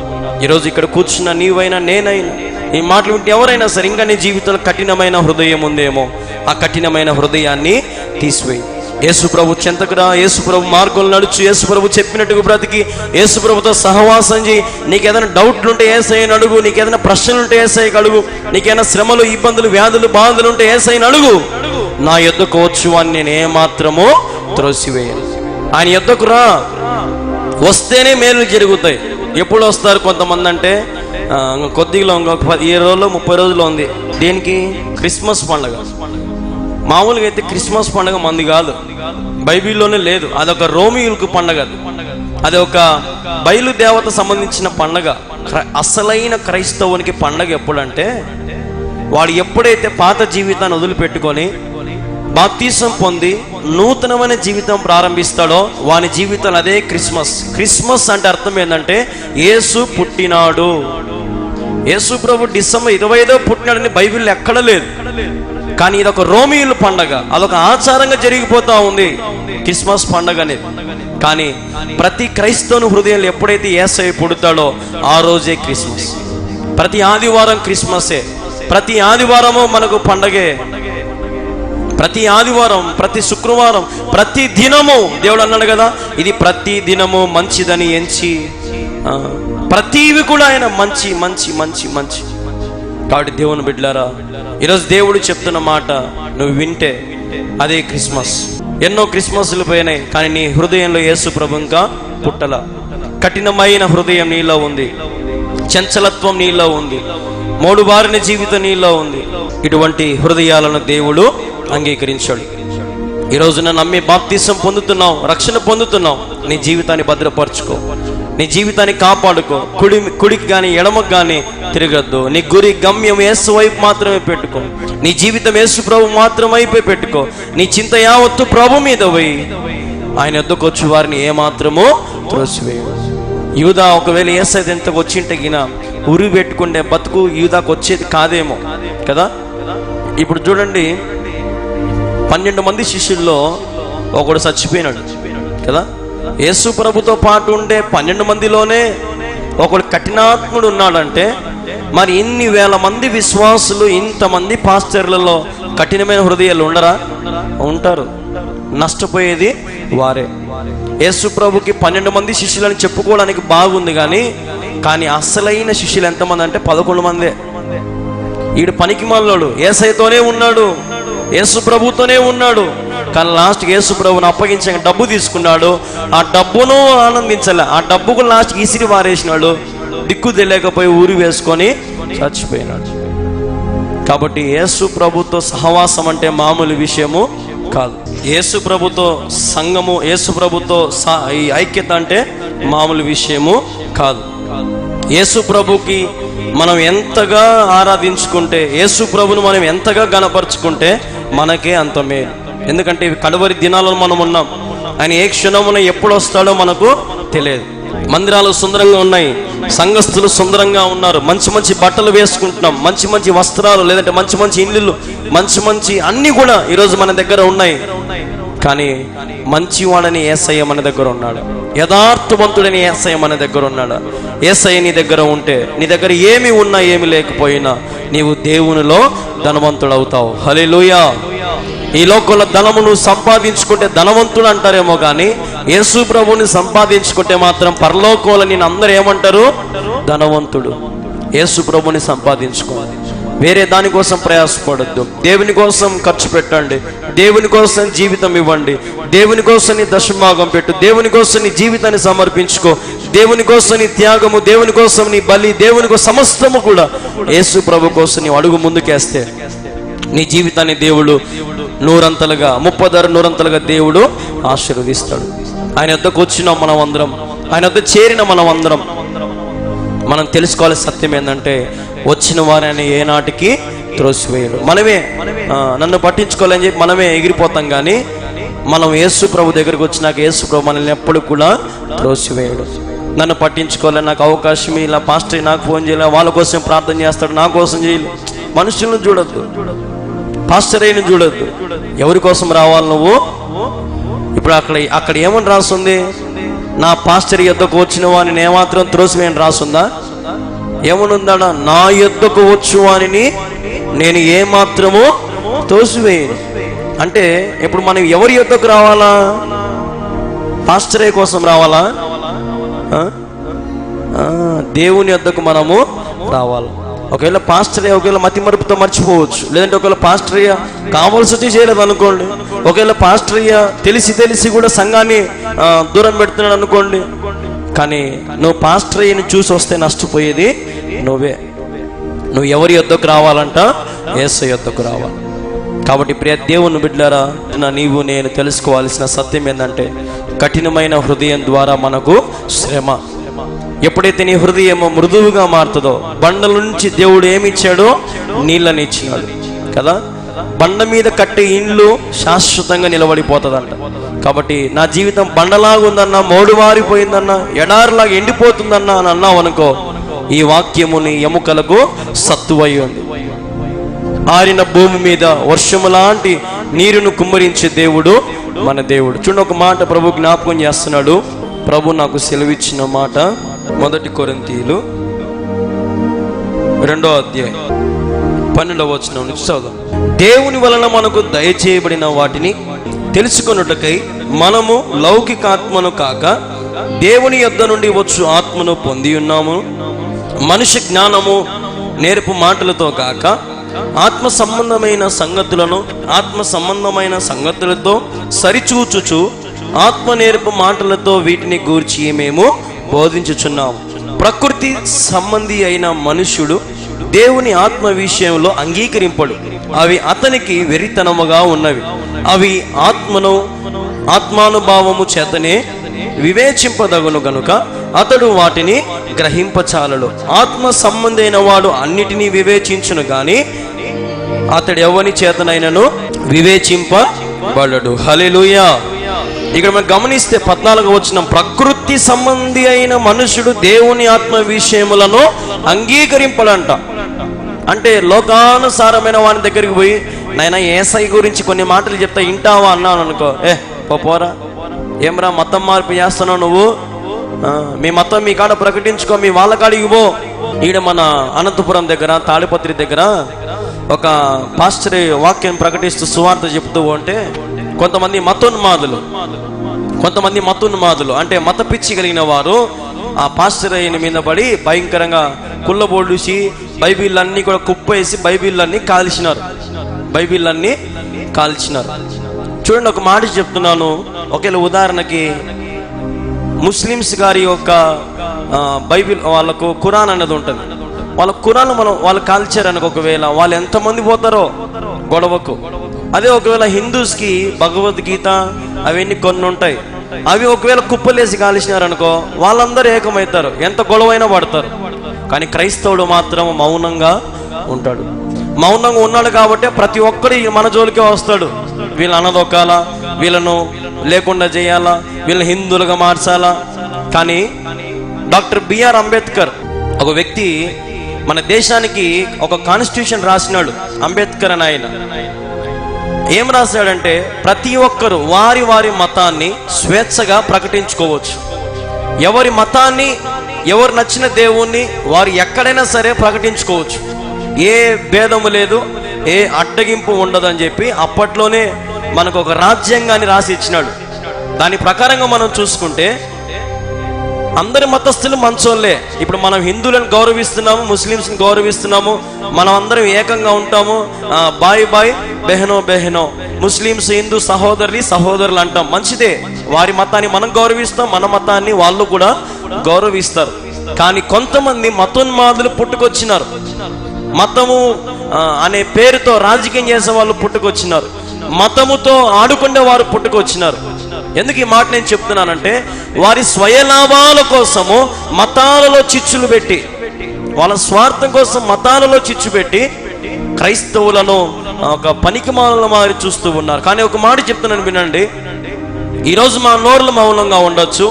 ఈరోజు ఇక్కడ కూర్చున్న నీవైనా నేనైనా ఈ మాటలు వింటే ఎవరైనా సరే ఇంకా నీ జీవితంలో కఠినమైన హృదయం ఉందేమో, ఆ కఠినమైన హృదయాన్ని తీసివేయి. యేసు ప్రభు చెంతకురా, యేసు ప్రభు మార్గంలో నడుచు, యేసు ప్రభు చెప్పినట్టుగా బ్రతికి యేసు ప్రభుతో సహవాసం చేయి. నీకేదైనా డౌట్లు ఉంటే యేసయ్యని అడుగు, నీకేదైనా ప్రశ్నలు ఉంటే యేసయ్యకి అడుగు, నీకేమైనా శ్రమలు, ఇబ్బందులు, వ్యాధులు, బాధలు ఉంటే యేసయ్యని అడుగు. నా యొద్దకు వచ్చు అని నేను ఏమాత్రమో త్రోసివేయను. ఆయన యొద్దకు రా, వస్తేనే మేలు జరుగుతాయి. ఎప్పుడు వస్తారు కొంతమంది అంటే కొద్దిగా ఇంకొక 15 రోజులు 30 రోజులు ఉంది. దేనికి? క్రిస్మస్ పండుగ. మామూలుగా అయితే క్రిస్మస్ పండుగ మంది కాదు, బైబిల్లోనే లేదు. అదొక రోమియులకు పండుగ, అది ఒక బయలుదేవత సంబంధించిన పండుగ. అసలైన క్రైస్తవునికి పండుగ ఎప్పుడంటే వాడు ఎప్పుడైతే పాత జీవితాన్ని వదిలిపెట్టుకొని బాప్తిసం పొంది నూతనమైన జీవితం ప్రారంభిస్తాడో వాని జీవితం అదే క్రిస్మస్. క్రిస్మస్ అంటే అర్థం ఏంటంటే యేసు పుట్టినాడు. యేసు ప్రభు డిసెంబర్ 25వ పుట్టినాడని బైబిల్లో ఎక్కడ లేదు. కానీ ఇదొక రోమియుల పండగ, అదొక ఆచారంగా జరిగిపోతా ఉంది క్రిస్మస్ పండగ అనేది. కానీ ప్రతి క్రైస్తవుని హృదయంలో ఎప్పుడైతే యేసయ్య పుడతాడో ఆ రోజే క్రిస్మస్. ప్రతి ఆదివారం క్రిస్మసే, ప్రతి ఆదివారము మనకు పండగే. ప్రతి ఆదివారం, ప్రతి శుక్రవారం, ప్రతి దినము దేవుడు అన్నాడు కదా, ఇది ప్రతి దినము మంచిదని ఎంచి ప్రతివి కూడా ఆయన మంచి మంచి మంచి మంచి. కాబట్టి దేవుని బిడ్డలారా, ఈరోజు దేవుడు చెప్తున్న మాట నువ్వు వింటే అదే క్రిస్మస్. ఎన్నో క్రిస్మస్లు పోయినాయి, కానీ నీ హృదయంలో యేసు ప్రభు ఇంకా పుట్టల. కఠినమైన హృదయం నీలో ఉంది, చంచలత్వం నీలో ఉంది, మోడుబారిన జీవితం నీలో ఉంది. ఇటువంటి హృదయాలను దేవుడు అంగీకరించాడు. ఈరోజున నమ్మి బాప్తిసం పొందుతున్నావు, రక్షణ పొందుతున్నావు. నీ జీవితాన్ని భద్రపరచుకో, నీ జీవితాన్ని కాపాడుకో. కుడికి కానీ ఎడమకు కానీ తిరగద్దు. నీ గురి గమ్యం యేసు వైపు మాత్రమే పెట్టుకో. నీ జీవితం యేసు ప్రభు మాత్రమే పెట్టుకో. నీ చింత యావత్తు ప్రభు మీద పోయి ఆయన వద్దకు వచ్చి వారిని ఏమాత్రమో త్రోసివేయు. యూదా ఒకవేళ యేసయ్య ఎంతకు వచ్చింటే గిన ఉరి పెట్టుకుంటే బతుకు యూదాకు వచ్చేది కాదేమో కదా. ఇప్పుడు చూడండి, 12 మంది శిష్యుల్లో ఒకడు చచ్చిపోయినాడు కదా. యేసు ప్రభుతో పాటు ఉండే 12 మందిలోనే ఒకడు కఠినాత్ముడు ఉన్నాడంటే మరి ఇన్ని వేల మంది విశ్వాసులు, ఇంతమంది పాస్టర్లలో కఠినమైన హృదయాలు ఉండరా? ఉంటారు. నష్టపోయేది వారే. యేసు ప్రభుకి 12 మంది శిష్యులని చెప్పుకోవడానికి బాగుంది, కానీ అసలైన శిష్యులు ఎంతమంది అంటే 11 మందే. ఈడు పనికిమాలోడు, యేసయ్యతోనే ఉన్నాడు, యేసు ప్రభుతోనే ఉన్నాడు. కానీ లాస్ట్కి యేసు ప్రభుని అప్పగించాక డబ్బు తీసుకున్నాడు. ఆ డబ్బును ఆనందించలే, ఆ డబ్బుకు లాస్ట్కి ఇసిరి వారేసినాడు. దిక్కు తెలియకపోయి ఊరి వేసుకొని చచ్చిపోయినాడు. కాబట్టి యేసు ప్రభుతో సహవాసం అంటే మామూలు విషయము కాదు. యేసు ప్రభుతో సంఘము, యేసు ప్రభుతో ఈ ఐక్యత అంటే మామూలు విషయము కాదు. యేసు ప్రభుకి మనం ఎంతగా ఆరాధించుకుంటే, యేసు ప్రభును మనం ఎంతగా గణపరుచుకుంటే మనకే అంత మేలు. ఎందుకంటే కడవరి దినాలలో మనం ఉన్నాం. ఆయన ఏ క్షణమున ఎప్పుడు వస్తాడో మనకు తెలియదు. మందిరాలు సుందరంగా ఉన్నాయి, సంఘస్థులు సుందరంగా ఉన్నారు, మంచి మంచి బట్టలు వేసుకుంటున్నాం, మంచి మంచి వస్త్రాలు, లేదంటే మంచి మంచి ఇల్లులు, మంచి మంచి అన్నీ కూడా ఈరోజు మన దగ్గర ఉన్నాయి. కానీ మంచివాడని యేసయ్య మన దగ్గర ఉన్నాడు, యథార్థవంతుడని యేసయ్య మన దగ్గర ఉన్నాడు. యేసయ్య నీ దగ్గర ఉంటే, నీ దగ్గర ఏమి ఉన్నా ఏమి లేకపోయినా నీవు దేవునిలో ధనవంతుడవుతావు. హల్లెలూయా. ఈ లోకంలో ధనము నువ్వు సంపాదించుకుంటే ధనవంతుడు అంటారేమో, కానీ యేసు ప్రభువుని సంపాదించుకుంటే మాత్రం పరలోకంలో నేను అందరూ ఏమంటారు? ధనవంతుడు. యేసు ప్రభువుని సంపాదించుకోవాలి, వేరే దానికోసం ప్రయాసపడద్దు. దేవుని కోసం ఖర్చు పెట్టండి, దేవుని కోసం జీవితం ఇవ్వండి, దేవుని కోసం నీ దశభాగం పెట్టు, దేవుని కోసం నీ జీవితాన్ని సమర్పించుకో, దేవుని కోసం నీ త్యాగము, దేవుని కోసం నీ బలి, దేవుని కోసం సమస్తము కూడా యేసు ప్రభు కోసం నీవు అడుగు ముందుకేస్తే నీ జీవితాన్ని దేవుడు నూరంతలుగా, 30 దేవుడు ఆశీర్వదిస్తాడు. ఆయన వద్దకు వచ్చిన మనం అందరం, ఆయన వద్ద చేరిన మనం అందరం, మనం తెలుసుకోవాల్సిన సత్యం ఏంటంటే, వచ్చిన వారిని ఏనాటికి త్రోసివేయడు. మనమే నన్ను పట్టించుకోవాలని చెప్పి మనమే ఎగిరిపోతాం, కానీ మనం యేసు ప్రభు దగ్గరికి వచ్చినాక యేసు ప్రభు మనల్ని ఎప్పుడు కూడా త్రోసివేయడు. నన్ను పట్టించుకోవాలి, నాకు అవకాశం ఇలా, పాస్టర్ నాకు ఫోన్ చేయలే, వాళ్ళ కోసం ప్రార్థన చేస్తాడు, నా కోసం చేయలేదు. మనుషులను చూడొద్దు, పాస్టర్ అయిన చూడొద్దు, ఎవరి కోసం రావాలి నువ్వు? ఇప్పుడు అక్కడ ఏమని రాస్తుంది? నా పాస్టర్ యొద్దకు వచ్చిన వారిని ఏమాత్రం త్రోసివేయని రాస్తుందా? ఏమనుందా? నా యొద్దకు వచ్చు వారిని నేను ఏమాత్రము త్రోసివేయను. అంటే ఇప్పుడు మనం ఎవరి యొద్దకు రావాలా? పాస్టరే కోసం రావాలా? దేవుని యొద్దకు మనము రావాలి. ఒకవేళ పాస్టరే ఒకవేళ మతి మరుపుతో మర్చిపోవచ్చు, లేదంటే ఒకవేళ పాస్టర్య కావాల్సి వచ్చి చేయలేదు అనుకోండి, ఒకవేళ పాస్టర్య తెలిసి కూడా సంఘాన్ని దూరం పెడుతున్నాడు అనుకోండి, కానీ నువ్వు పాస్టర్యని చూసి వస్తే నష్టపోయేది నువ్వే. నువ్వు ఎవరి యొద్దకు రావాలంట? యేసయ్య యొద్దకు రావాలి. కాబట్టి ప్రియ దేవుని బిడ్డలారా, నీవు నేను తెలుసుకోవాల్సిన సత్యం ఏంటంటే, కఠినమైన హృదయం ద్వారా మనకు శ్రమ. ఎప్పుడైతే నీ హృదయం మృదువుగా మారుతుందో, బండల నుంచి దేవుడు ఏమి ఇచ్చాడో? నీళ్ళని ఇచ్చినాడు కదా. బండ మీద కట్టే ఇండ్లు శాశ్వతంగా నిలబడిపోతుందంట. కాబట్టి నా జీవితం బండలాగా ఉందన్నా, మోడువారిపోయిందన్నా, ఎడారిలాగా ఎండిపోతుందన్నా అని అన్నావు అనుకో, ఈ వాక్యము నీ ఎముకలకు సత్తువై ఉంది. ఆరిన భూమి మీద వర్షము లాంటి నీరును కుమ్మరించే దేవుడు మన దేవుడు. చూడండి, ఒక మాట ప్రభు జ్ఞాపకం చేస్తున్నాడు. ప్రభు నాకు సెలవిచ్చిన మాట 1 కొరింథీయులు 2:12 నుంచి చదువు. దేవుని వలన మనకు దయచేయబడిన వాటిని తెలుసుకొనుటకై మనము లౌకికాత్మను కాక దేవుని యొద్ద నుండి వచ్చు ఆత్మను పొంది ఉన్నాము. మనిషి జ్ఞానము నేర్పు మాటలతో కాక ఆత్మ సంబంధమైన సంగతులతో సరిచూచుచు ఆత్మ నేర్పు మాటలతో వీటిని గూర్చి మేము బోధించుచున్నాము. ప్రకృతి సంబంధి అయిన మనుష్యుడు దేవుని ఆత్మ విషయంలో అంగీకరింపడు, అవి అతనికి వెరితనముగా ఉన్నవి. అవి ఆత్మానుభావము చేతనే వివేచింపదగును గనుక అతడు వాటిని గ్రహింపచాలడు. ఆత్మ సంబంధి అయిన వాడు అన్నిటినీ వివేచించును గాని అతడు ఎవని చేతనైనను వివేచింపబడడు. హల్లెలూయా. ఇక్కడ మనం గమనిస్తే 14వ వచనం, ప్రకృతి సంబంధి అయిన మనుషుడు దేవుని ఆత్మ విషయములను అంగీకరింపడంట. అంటే లోకానుసారమైన వాని దగ్గరికి పోయి, నాయనా యేసయ్య గురించి కొన్ని మాటలు చెప్తా వింటావా అన్నాను అనుకో, పోరా, ఏమరా మతం మార్పు చేస్తున్నావు నువ్వు, మీ మతం మీ కాడ ప్రకటించుకో, మీ వాళ్ళ కాడికి పో. ఈడ మన అనంతపురం దగ్గర తాడిపత్రి దగ్గర ఒక పాస్టర్ వాక్యం ప్రకటిస్తూ సువార్త చెప్తూ ఉంటే కొంతమంది మతోన్మాదులు అంటే మత పిచ్చి కలిగిన వారు ఆ పాస్టర్ అయిన మీద పడి భయంకరంగా కుళ్ళబోడుసి బైబిళ్ళన్నీ కూడా కుప్పేసి బైబిళ్ళన్నీ కాల్చినారు. చూడండి, ఒక మాట చెప్తున్నాను. ఒకవేళ ఉదాహరణకి ముస్లిమ్స్ గారి యొక్క బైబిల్, వాళ్ళకు ఖురాన్ అన్నది ఉంటుంది. వాళ్ళ ఖురాన్ వాళ్ళు కాల్చారనుకో, ఒకవేళ వాళ్ళు ఎంతమంది పోతారో గొడవకు. అదే ఒకవేళ హిందూస్కి భగవద్గీత అవన్నీ కొన్ని ఉంటాయి, అవి ఒకవేళ కుప్పలేసి కాల్చినారనుకో, వాళ్ళందరూ ఏకమవుతారు, ఎంత గొడవైనా పడతారు. కానీ క్రైస్తవుడు మాత్రం మౌనంగా ఉంటాడు. మౌనంగా ఉన్నాడు కాబట్టి ప్రతి ఒక్కడు మన జోలికే వస్తాడు. వీళ్ళు అనదొక్కాలా, వీళ్ళను లేకుండా చేయాలా, వీళ్ళని హిందువులుగా మార్చాలా. కానీ డాక్టర్ బిఆర్ అంబేద్కర్ ఒక వ్యక్తి మన దేశానికి ఒక కాన్స్టిట్యూషన్ రాసినాడు. అంబేద్కర్ అని ఆయన ఏం రాశాడంటే ప్రతి ఒక్కరు వారి వారి మతాన్ని స్వేచ్ఛగా ప్రకటించుకోవచ్చు. ఎవరి మతాన్ని, ఎవరు నచ్చిన దేవుణ్ణి వారు ఎక్కడైనా సరే ప్రకటించుకోవచ్చు. ఏ భేదము లేదు, ఏ అడ్డగింపు ఉండదని చెప్పి అప్పట్లోనే మనకు ఒక రాజ్యాంగాన్ని రాసి ఇచ్చినాడు. దాని ప్రకారంగా మనం చూసుకుంటే అందరి మతస్థులు మంచోళ్ళే. ఇప్పుడు మనం హిందువులను గౌరవిస్తున్నాము, ముస్లిమ్స్ని గౌరవిస్తున్నాము, మనం అందరం ఏకంగా ఉంటాము. బాయ్ బాయ్, బెహనో బెహనో, ముస్లిమ్స్ హిందూ సహోదరులు అంటాం. మంచిదే, వారి మతాన్ని మనం గౌరవిస్తాం, మన మతాన్ని వాళ్ళు కూడా గౌరవిస్తారు. కానీ కొంతమంది మతోన్మాదులు పుట్టుకొచ్చినారు. మతము అనే పేరుతో రాజకీయం చేసే వాళ్ళు పుట్టుకొచ్చినారు. మతముతో ఆడుకునే వారు పుట్టుకొచ్చినారు. ఎందుకు ఈ మాట నేను చెప్తున్నానంటే, వారి స్వయలాభాల కోసము మతాలలో చిచ్చులు పెట్టి, వాళ్ళ స్వార్థం కోసం మతాలలో చిచ్చు పెట్టి క్రైస్తవులను ఒక పనికిమాల మారి చూస్తూ ఉన్నారు. కానీ ఒక మాట చెప్తున్నాను వినండి, ఈరోజు మా నోర్లు మౌనంగా ఉండొచ్చు,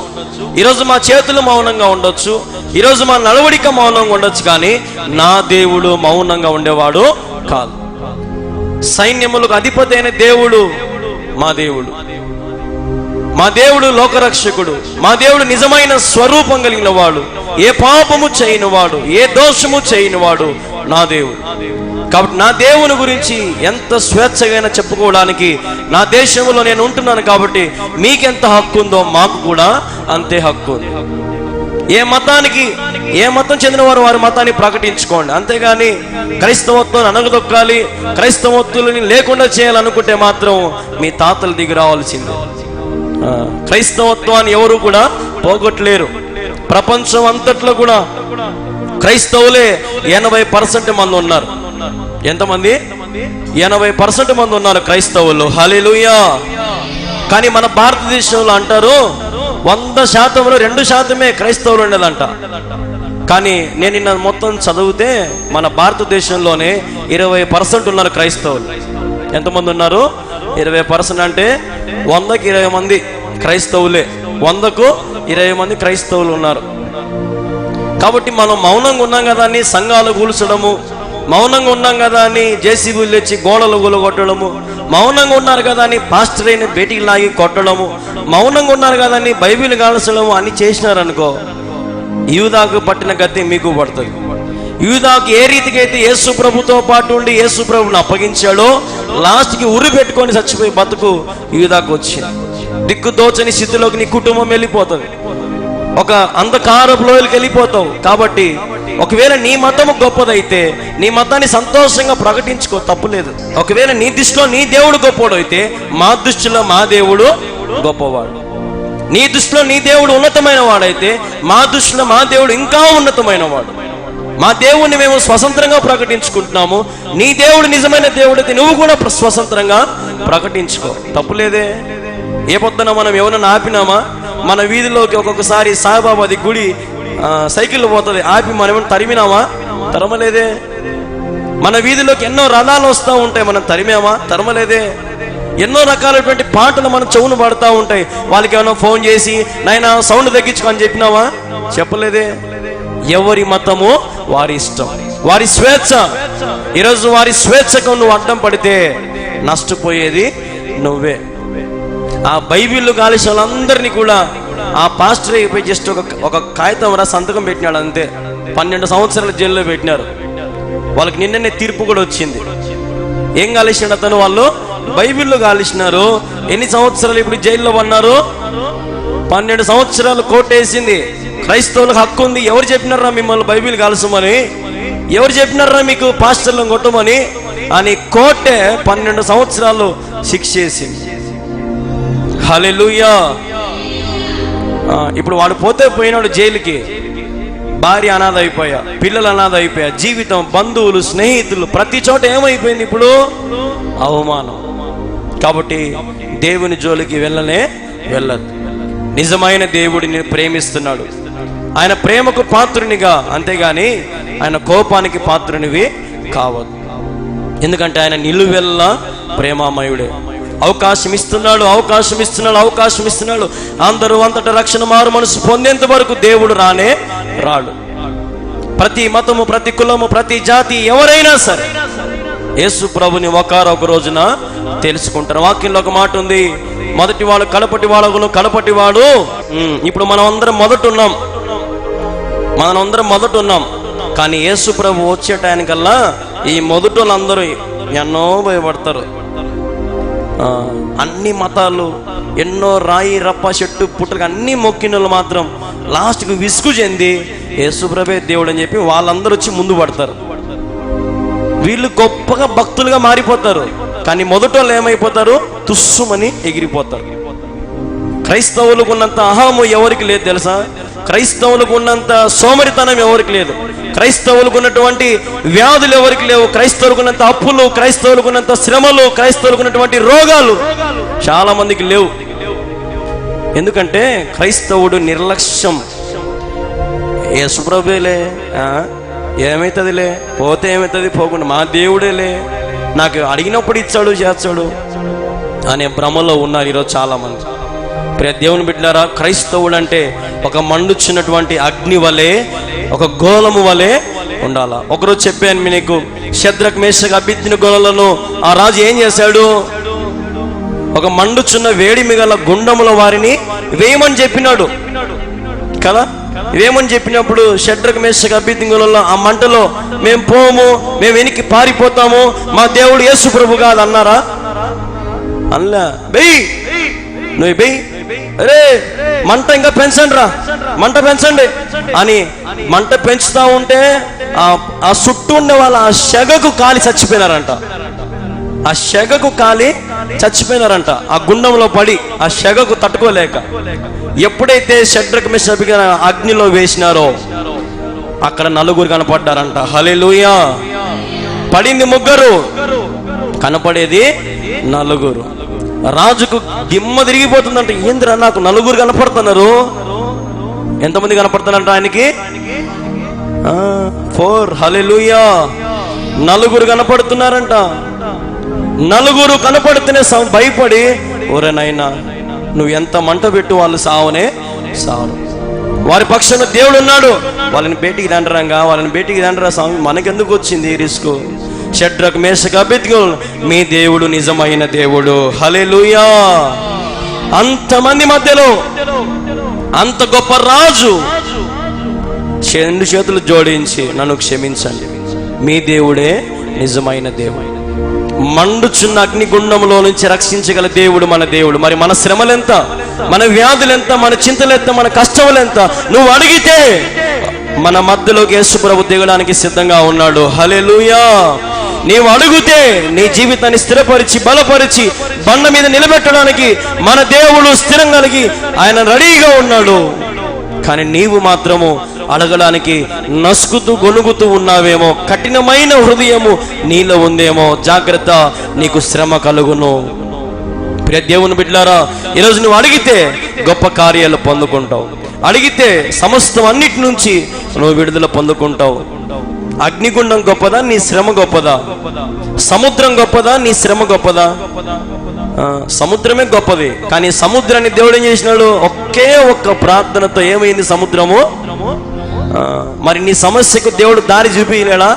ఈరోజు మా చేతులు మౌనంగా ఉండొచ్చు, ఈరోజు మా నడవడిక మౌనంగా ఉండొచ్చు, కానీ నా దేవుడు మౌనంగా ఉండేవాడు కాదు. సైన్యములకు అధిపతి అయిన దేవుడు మా దేవుడు. మా దేవుడు లోకరక్షకుడు. మా దేవుడు నిజమైన స్వరూపం కలిగిన వాడు, ఏ పాపము చేయని వాడు, ఏ దోషము చేయని వాడు నా దేవుడు. కాబట్టి నా దేవుని గురించి ఎంత స్వేచ్ఛగా చెప్పుకోవడానికి నా దేశంలో నేను ఉంటున్నాను. కాబట్టి మీకెంత హక్కు ఉందో మాకు కూడా అంతే హక్కు ఉంది. ఏ మతం చెందిన వారు వారి మతాన్ని ప్రకటించుకోండి, అంతేగాని క్రైస్తవత్వాన్ని అనగదొక్కాలి, క్రైస్తవత్వాన్ని లేకుండా చేయాలనుకుంటే మాత్రం మీ తాతలు దిగి రావాల్సిందే. క్రైస్తవత్వాన్ని ఎవరు కూడా పోగొట్టలేరు. ప్రపంచం అంతట్లో కూడా క్రైస్తవులే 80% మంది ఉన్నారు. ఎంతమంది? 80% మంది ఉన్నారు క్రైస్తవులు. హల్లెలూయా. కానీ మన భారతదేశంలో అంటారు 100%లో 2% క్రైస్తవులు ఉండేదంట. కానీ నేను నిన్న మొత్తం చదివితే మన భారతదేశంలోనే 20% ఉన్నారు క్రైస్తవులు. ఎంతమంది ఉన్నారు? 20%. అంటే 100కి 20 మంది క్రైస్తవులే, 100కు 20 మంది క్రైస్తవులు ఉన్నారు. కాబట్టి మనం మౌనంగా ఉన్నాం కదా అని సంఘాలు కూల్చడము, మౌనంగా ఉన్నాం కదా అని జేసీబీలు తెచ్చి గోడలు కూలగొట్టడము, మౌనంగా ఉన్నారు కదా అని పాస్టర్ అయిన బయటికి లాగి కొట్టడము, మౌనంగా ఉన్నారు కదా అని బైబిల్ కాల్చడము అని చేసినారనుకో, యూదాకు పట్టిన గతి మీకు పడుతుంది. యూదాకు ఏ రీతికి అయితే యేసు ప్రభుతో పాటు ఉండి యేసు ప్రభుని అప్పగించాడో, లాస్ట్కి ఉరి పెట్టుకొని చచ్చిపోయి బతుకు యూదాకు వచ్చింది. దిక్కుదోచని స్థితిలోకి నీ కుటుంబం వెళ్ళిపోతుంది, ఒక అంధకారపు లోయలకు వెళ్ళిపోతావు. కాబట్టి ఒకవేళ నీ మతము గొప్పదైతే నీ మతాన్ని సంతోషంగా ప్రకటించుకో, తప్పులేదు. ఒకవేళ నీ దృష్టిలో నీ దేవుడు గొప్పవాడు అయితే మా దృష్టిలో మా దేవుడు గొప్పవాడు. నీ దృష్టిలో నీ దేవుడు ఉన్నతమైన వాడైతే మా దృష్టిలో మా దేవుడు ఇంకా ఉన్నతమైన వాడు. మా దేవుడిని మేము స్వతంత్రంగా ప్రకటించుకుంటున్నాము. నీ దేవుడు నిజమైన దేవుడు అయితే నువ్వు కూడా స్వతంత్రంగా ప్రకటించుకో, తప్పులేదే. ఏ పొద్దున మనం ఎవరైనా ఆపినామా? మన వీధిలోకి ఒక్కొక్కసారి సాయిబాబాది గుడి సైకిల్ పోతుంది, ఆపి మనం ఏమైనా తరిమినామా? తరమలేదే. మన వీధిలోకి ఎన్నో రథాలు వస్తూ ఉంటాయి, మనం తరిమామా? తరమలేదే. ఎన్నో రకాలైనటువంటి పాటలు మన చెవును పడుతూ ఉంటాయి, వాళ్ళకి ఏమైనా ఫోన్ చేసి నాయనా సౌండ్ తగ్గించుకొని చెప్పినావా? చెప్పలేదే. ఎవరి మతము వారి ఇష్టం, వారి స్వేచ్ఛ. ఈరోజు వారి స్వేచ్ఛకు నువ్వు అడ్డం పడితే నష్టపోయేది నువ్వే. ఆ బైబిల్ కాలేసిన వాళ్ళందరినీ కూడా ఆ పాస్టర్ అయిపోయి జస్ట్ ఒక కాగితం రా సంతకం పెట్టినాడు అంతే. 12 సంవత్సరాల జైల్లో పెట్టినారు. వాళ్ళకి నిన్ననే తీర్పు కూడా వచ్చింది. ఏం కాలేసినాడు అతను? వాళ్ళు బైబిల్లో కాలేసినారు. ఎన్ని సంవత్సరాలు ఇప్పుడు జైల్లో ఉన్నారు? 12 సంవత్సరాలు కోర్టు వేసింది. క్రైస్తవులకు హక్కు ఉంది. ఎవరు చెప్పినారా మిమ్మల్ని బైబిల్ కాల్చమని? ఎవరు చెప్పినారా మీకు పాస్టర్లను కొట్టమని అని కోర్టే 12 సంవత్సరాలు శిక్ష చేసింది. హల్లెలూయా. ఇప్పుడు వాడు పోతే పోయినాడు జైలుకి, భార్య అనాథ అయిపోయా, పిల్లలు అనాథ అయిపోయా, జీవితం, బంధువులు, స్నేహితులు ప్రతి చోట ఏమైపోయింది ఇప్పుడు? అవమానం. కాబట్టి దేవుని జోలికి వెళ్ళదు. నిజమైన దేవుడిని ప్రేమిస్తున్నాడు, ఆయన ప్రేమకు పాత్రునిగా, అంతేగాని ఆయన కోపానికి పాత్రునివి కావద్దు. ఎందుకంటే ఆయన నిలువెల్లా ప్రేమామయుడే. అవకాశం ఇస్తున్నాడు. అందరూ అంతటా రక్షణ మారు మనసు పొందేంత వరకు దేవుడు రాడు. ప్రతి మతము, ప్రతి కులము, ప్రతి జాతి ఎవరైనా సరే యేసు ప్రభుని ఒకరొక రోజున తెలుసుకుంటారు. వాక్యంలో ఒక మాట ఉంది, మొదటి వాడు కడపటి వాడును, కడపటి వాడు. ఇప్పుడు మనం అందరం మొదట ఉన్నాం. కానీ యేసు ప్రభు వచ్చే టైంకల్లా ఈ మొదటి వాళ్ళందరూ ఎన్నో భయపడతారు. అన్ని మతాలు, ఎన్నో రాయి రప్ప చెట్టు పుట్టకు అన్ని మొక్కిన వాళ్ళు మాత్రం లాస్ట్కి విసుగు చెంది యేసు ప్రభే దేవుడు అని చెప్పి వాళ్ళందరూ వచ్చి ముందు పడతారు. వీళ్ళు గొప్పగా భక్తులుగా మారిపోతారు. కానీ మొదట వాళ్ళు ఏమైపోతారు? తుస్సుమని ఎగిరిపోతారు. క్రైస్తవులకు ఉన్నంత అహము ఎవరికి లేదు తెలుసా? క్రైస్తవులకు ఉన్నంత సోమరితనం ఎవరికి లేదు. క్రైస్తవులకు ఉన్నటువంటి వ్యాధులు ఎవరికి లేవు. క్రైస్తవులకు ఉన్నంత అప్పులు, క్రైస్తవులకు ఉన్నంత శ్రమలు, క్రైస్తవులకు ఉన్నటువంటి రోగాలు చాలా మందికి లేవు. ఎందుకంటే క్రైస్తవుడు నిర్లక్ష్యం. యేసు ప్రభులే, ఏమవుతుందిలే, పోతే ఏమవుతుంది, పోకుండా మా దేవుడేలే, నాకు అడిగినప్పుడు ఇచ్చాడు చేస్తాడు అనే భ్రమలో ఉన్నారు ఈరోజు చాలా మంది. ప్రియ దేవుని బిడ్డలారా, క్రైస్తవుడు అంటే ఒక మండుచున్నటువంటి అగ్ని వలె, ఒక గోళము వలె ఉండాలా. ఒకరోజు చెప్పాను మీకు, శద్రక్ మేషక్ అబేద్నెగోలను ఆ రాజు ఏం చేశాడు? ఒక మండుచున్న వేడిమి గల గుండముల వారిని వేయమని చెప్పినాడు కదా. వేయమని చెప్పినప్పుడు శద్రక్ మేషక్ అబేద్నెగోలలో ఆ మంటలో మేము పోము, మేము వెనక్కి పారిపోతాము, మా దేవుడు యేసు ప్రభు కాదు అన్నారా? అల్లా బెయ్, నువ్వు బెయ్, అరే మంట ఇంకా పెంచండి రా, మంట పెంచండి అని మంట పెంచుతా ఉంటే ఆ చుట్టూ ఉండే వాళ్ళ ఆ శగకు కాలి చచ్చిపోయినారంట. ఆ శగకు కాలి చచ్చిపోయినారంట, ఆ గుండంలో పడి ఆ శగకు తట్టుకోలేక. ఎప్పుడైతే శద్రక్ మేషక్ అగ్నిలో వేసినారో అక్కడ నలుగురు కనపడ్డారంట. హల్లెలూయా. పడింది ముగ్గురు, కనపడేది నలుగురు. రాజుకు దిమ్మ తిరిగిపోతుందంట. ఏంద్రా నాకు నలుగురు కనపడుతున్నారు? ఎంతమంది కనపడుతున్నారంట ఆయనకి? 4. హల్లెలూయా. నలుగురు కనపడుతున్నారంట. నలుగురు కనపడుతూనే భయపడి, ఒరే నాయనా నువ్వు ఎంత మంట పెట్టు వాళ్ళు సావనే సావు, వారి పక్షాన దేవుడు ఉన్నాడు, వాళ్ళని బయటికి దండరంగా, వాళ్ళని బయటికి దండరా స్వామి, మనకెందుకు వచ్చింది రిస్క్? శద్రక్ మేషక్ అబేద్నెగోలు, మీ దేవుడు నిజమైన దేవుడు. హల్లెలూయా. అంతమంది మధ్యలో అంత గొప్ప రాజు 2 చేతులు జోడించి, నన్ను క్షమించండి, మీ దేవుడే నిజమైన దేవుడు. మండుచున్న అగ్నిగుండంలో నుంచి రక్షించగల దేవుడు మన దేవుడు. మరి మన శ్రమలెంత, మన వ్యాధులెంత, మన చింతలెంత, మన కష్టములెంత, నువ్వు అడిగితే మన మధ్యలోకి యేసు ప్రభు దిగడానికి సిద్ధంగా ఉన్నాడు. హల్లెలూయా. నీవు అడిగితే నీ జీవితాన్ని స్థిరపరిచి బలపరిచి బండ మీద నిలబెట్టడానికి మన దేవుడు స్థిరం కలిగి ఆయన రెడీగా ఉన్నాడు. కానీ నీవు మాత్రము అడగడానికి నసుకుతూ గొనుగుతూ ఉన్నావేమో, కఠినమైన హృదయము నీలో ఉందేమో, జాగ్రత్త, నీకు శ్రమ కలుగును. ప్రియ దేవుని బిడ్డలారా, ఈరోజు నువ్వు అడిగితే గొప్ప కార్యాలు పొందుకుంటావు. అడిగితే సమస్తం అన్నిటి నుంచి నువ్వు విడుదల పొందుకుంటావు. అగ్నిగుండం గొప్పదా, నీ శ్రమ గొప్పదా? సముద్రం గొప్పదా, నీ శ్రమ గొప్పదా? సముద్రమే గొప్పది. కానీ సముద్రాన్ని దేవుడు ఏం చేసినాడు? ఒకే ఒక్క ప్రార్థనతో ఏమైంది సముద్రము? మరి నీ సమస్యకు దేవుడు దారి చూపించలేడా?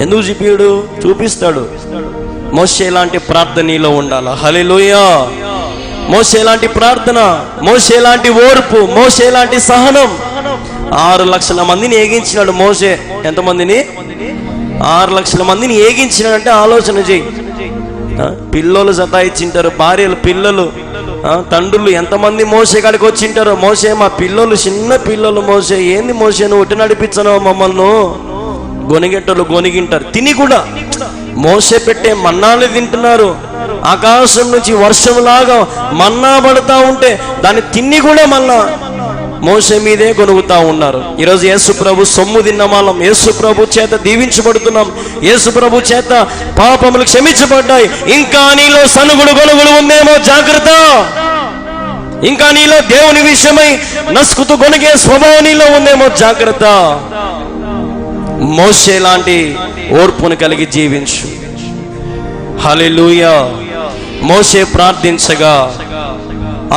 ఎందుకు చూపించడు? చూపిస్తాడు. మోషే లాంటి ప్రార్థన నీలో ఉండాలా. హల్లెలూయా. మోషే లాంటి ప్రార్థన, మోషే లాంటి ఓర్పు, మోషే లాంటి సహనం. 6 లక్షల మందిని ఏగించినాడు మోషే. ఎంతమందిని? 6 లక్షల మందిని ఏగించినాడంటే ఆలోచన చేయి. పిల్లలు సతాయిచ్చింటారు, భార్యలు, పిల్లలు, తండ్రులు ఎంతమంది మోసే కాడికి వచ్చింటారు. మోసే మా పిల్లలు, చిన్న పిల్లలు, మోసే ఏంది మోసే నువ్వు ఒట్టి నడిపించను మమ్మల్ని? గొనిగెట్టలు గొనిగింటారు. తిని కూడా మోసే పెట్టే మన్నాలు తింటున్నారు. ఆకాశం నుంచి వర్షంలాగా మన్నా పడుతూ ఉంటే దాన్ని తిని కూడా మళ్ళా మోసే మీదే కొనుగుతా ఉన్నారు. ఈరోజు యేసు ప్రభు సొమ్ము తిన్న వాళ్ళం, యేసు ప్రభు చేత దీవించబడుతున్నాం, యేసు ప్రభు చేత పాపములు క్షమించబడ్డాయి. ఇంకా నీలో సనుగుడు గొనుగుడు ఉందేమో, జాగ్రత్త. ఇంకా నీలో దేవుని విషయమై నసుకుతూ గొనిగే స్వభావం నీలో ఉందేమో, జాగ్రత్త. మోసే లాంటి ఓర్పును కలిగి జీవించు. హల్లెలూయా. మోసే ప్రార్థించగా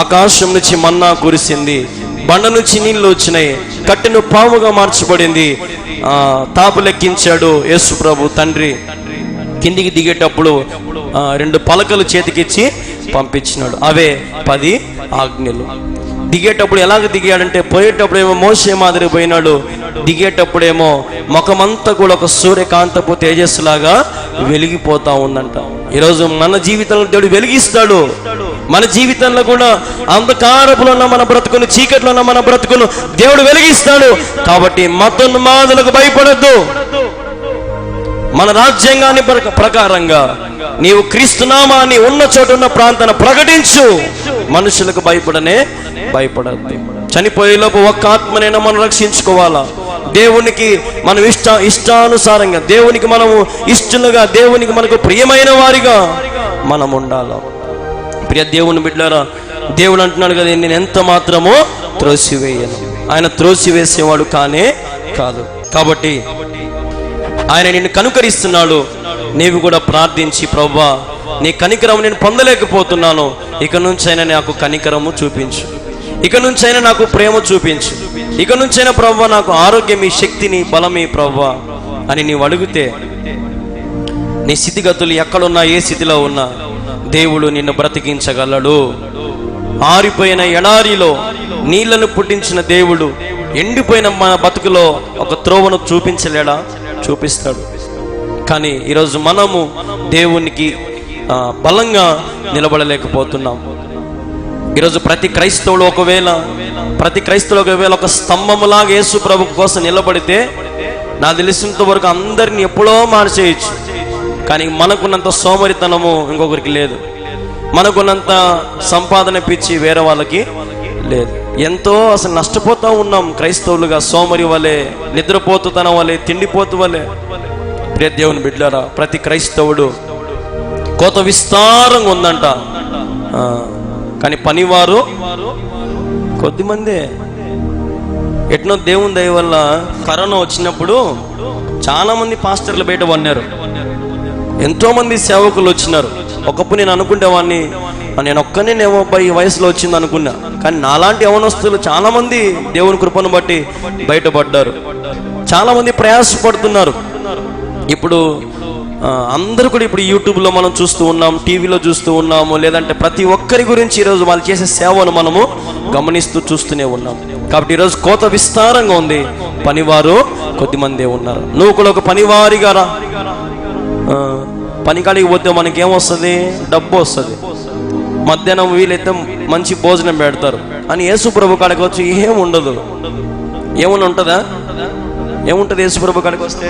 ఆకాశం నుంచి మన్నా కురిసింది, బండ నుంచి నీళ్లు వచ్చినాయి, కట్టెను పాముగా మార్చబడింది. తాపు లెక్కించాడు యేసు ప్రభు తండ్రి. కిందికి దిగేటప్పుడు 2 పలకలు చేతికిచ్చి పంపించినాడు. అవే 10 ఆజ్ఞలు. దిగేటప్పుడు ఎలాగ దిగాడంటే, పోయేటప్పుడేమో మోషే మాదిరి పోయినాడు, దిగేటప్పుడేమో ముఖమంతా కూడా ఒక సూర్యకాంతపు తేజస్సులాగా వెలిగిపోతా ఉందంట. ఈరోజు మన జీవితంలో దేవుడు వెలిగిస్తాడు. మన జీవితంలో కూడా అంధకారపులో ఉన్న మన బ్రతుకును, చీకట్లో ఉన్న మన బ్రతుకును దేవుడు వెలిగిస్తాడు. కాబట్టి మతోన్మాదులకు భయపడద్దు. మన రాజ్యాంగాన్ని ప్రకారంగా నీవు క్రీస్తునామాన్ని ఉన్న చోట ఉన్న ప్రాంతాన్ని ప్రకటించు. మనుషులకు భయపడద్దు. చనిపోయేలోపు ఒక్క ఆత్మనైనా మనం రక్షించుకోవాలా. దేవునికి మనం ఇష్టానుసారంగా, దేవునికి మనము ఇష్టలుగా, దేవునికి మనకు ప్రియమైన వారిగా మనం ఉండాలి. ప్రియ దేవుని బిడ్డలారా, దేవుడు అంటున్నాడు కదా, నేను ఎంత మాత్రమో త్రోసివేయను. ఆయన త్రోసివేసేవాడు కానే కాదు. కాబట్టి ఆయన నిన్ను కనుకరిస్తున్నాడు. నీవు కూడా ప్రార్థించి, ప్రభువా నీ కనికరం నేను పొందలేకపోతున్నాను, ఇక నుంచైనా నాకు కనికరము చూపించు, ఇక నుంచైనా నాకు ప్రేమ చూపించు, ఇక నుంచైనా ప్రభువా నాకు ఆరోగ్యం, ఈ శక్తిని, బలమి ప్రభువా అని నీవు అడిగితే, నీ స్థితిగతులు ఎక్కడున్నా, ఏ స్థితిలో ఉన్నా దేవుడు నిన్ను బ్రతికించగలడు. ఆరిపోయిన ఎడారిలో నీళ్లను పుట్టించిన దేవుడు ఎండిపోయిన మన బతుకులో ఒక త్రోవను చూపించలేడా? చూపిస్తాడు. కానీ ఈరోజు మనము దేవునికి బలంగా నిలబడలేకపోతున్నాం. ఈరోజు ప్రతి క్రైస్తవుడు ఒకవేళ ఒక స్తంభములాగా యేసు ప్రభు కోసం నిలబడితే, నాకు తెలిసినంత వరకు అందరిని ఎప్పుడో మార్చేయచ్చు. కానీ మనకున్నంత సోమరితనము ఇంకొకరికి లేదు. మనకున్నంత సంపాదన పిచ్చి వేరే వాళ్ళకి లేదు. ఎంతో అసలు నష్టపోతూ ఉన్నాం క్రైస్తవులుగా, సోమరి వలె, నిద్రపోతుతనం వలె, తిండిపోతు వలె. ప్రియ దేవుని బిడ్డలారా, ప్రతి క్రైస్తవుడు కోత విస్తారంగా ఉందంట, కానీ పనివారు కొద్దిమందే. ఎట్నో దేవుని దయ వల్ల కరోనా వచ్చినప్పుడు చాలా మంది పాస్టర్లు బయట పన్నారు, ఎంతో మంది సేవకులు వచ్చినారు. ఒకప్పుడు నేను అనుకునేవాడిని, నేను ఒక్కనేమో ఈ వయసులో వచ్చింది అనుకున్నా. కానీ నాలాంటి యవనస్తులు చాలా మంది దేవుని కృపను బట్టి బయటపడ్డారు. చాలా మంది ప్రయాసపడుతున్నారు. ఇప్పుడు అందరూ కూడా ఇప్పుడు యూట్యూబ్లో మనం చూస్తూ ఉన్నాం, టీవీలో చూస్తూ ఉన్నాము, లేదంటే ప్రతి ఒక్కరి గురించి ఈరోజు వాళ్ళు చేసే సేవను మనము గమనిస్తూ చూస్తూనే ఉన్నాం. కాబట్టి ఈరోజు కోత విస్తారంగా ఉంది, పనివారు కొద్దిమందే ఉన్నారు. నువ్వు కూడా ఒక పనివారిగా రా. పనికాడికి పోతే మనకేమొస్తుంది? డబ్బు వస్తుంది. మధ్యాహ్నం వీలైతే మంచి భోజనం పెడతారు అని యేసు ప్రభు కాడికి వచ్చి ఏం ఉండదు. ఏమన్నా ఉంటుందా? ఏముంటుంది యేసు ప్రభు కాడికి వస్తే?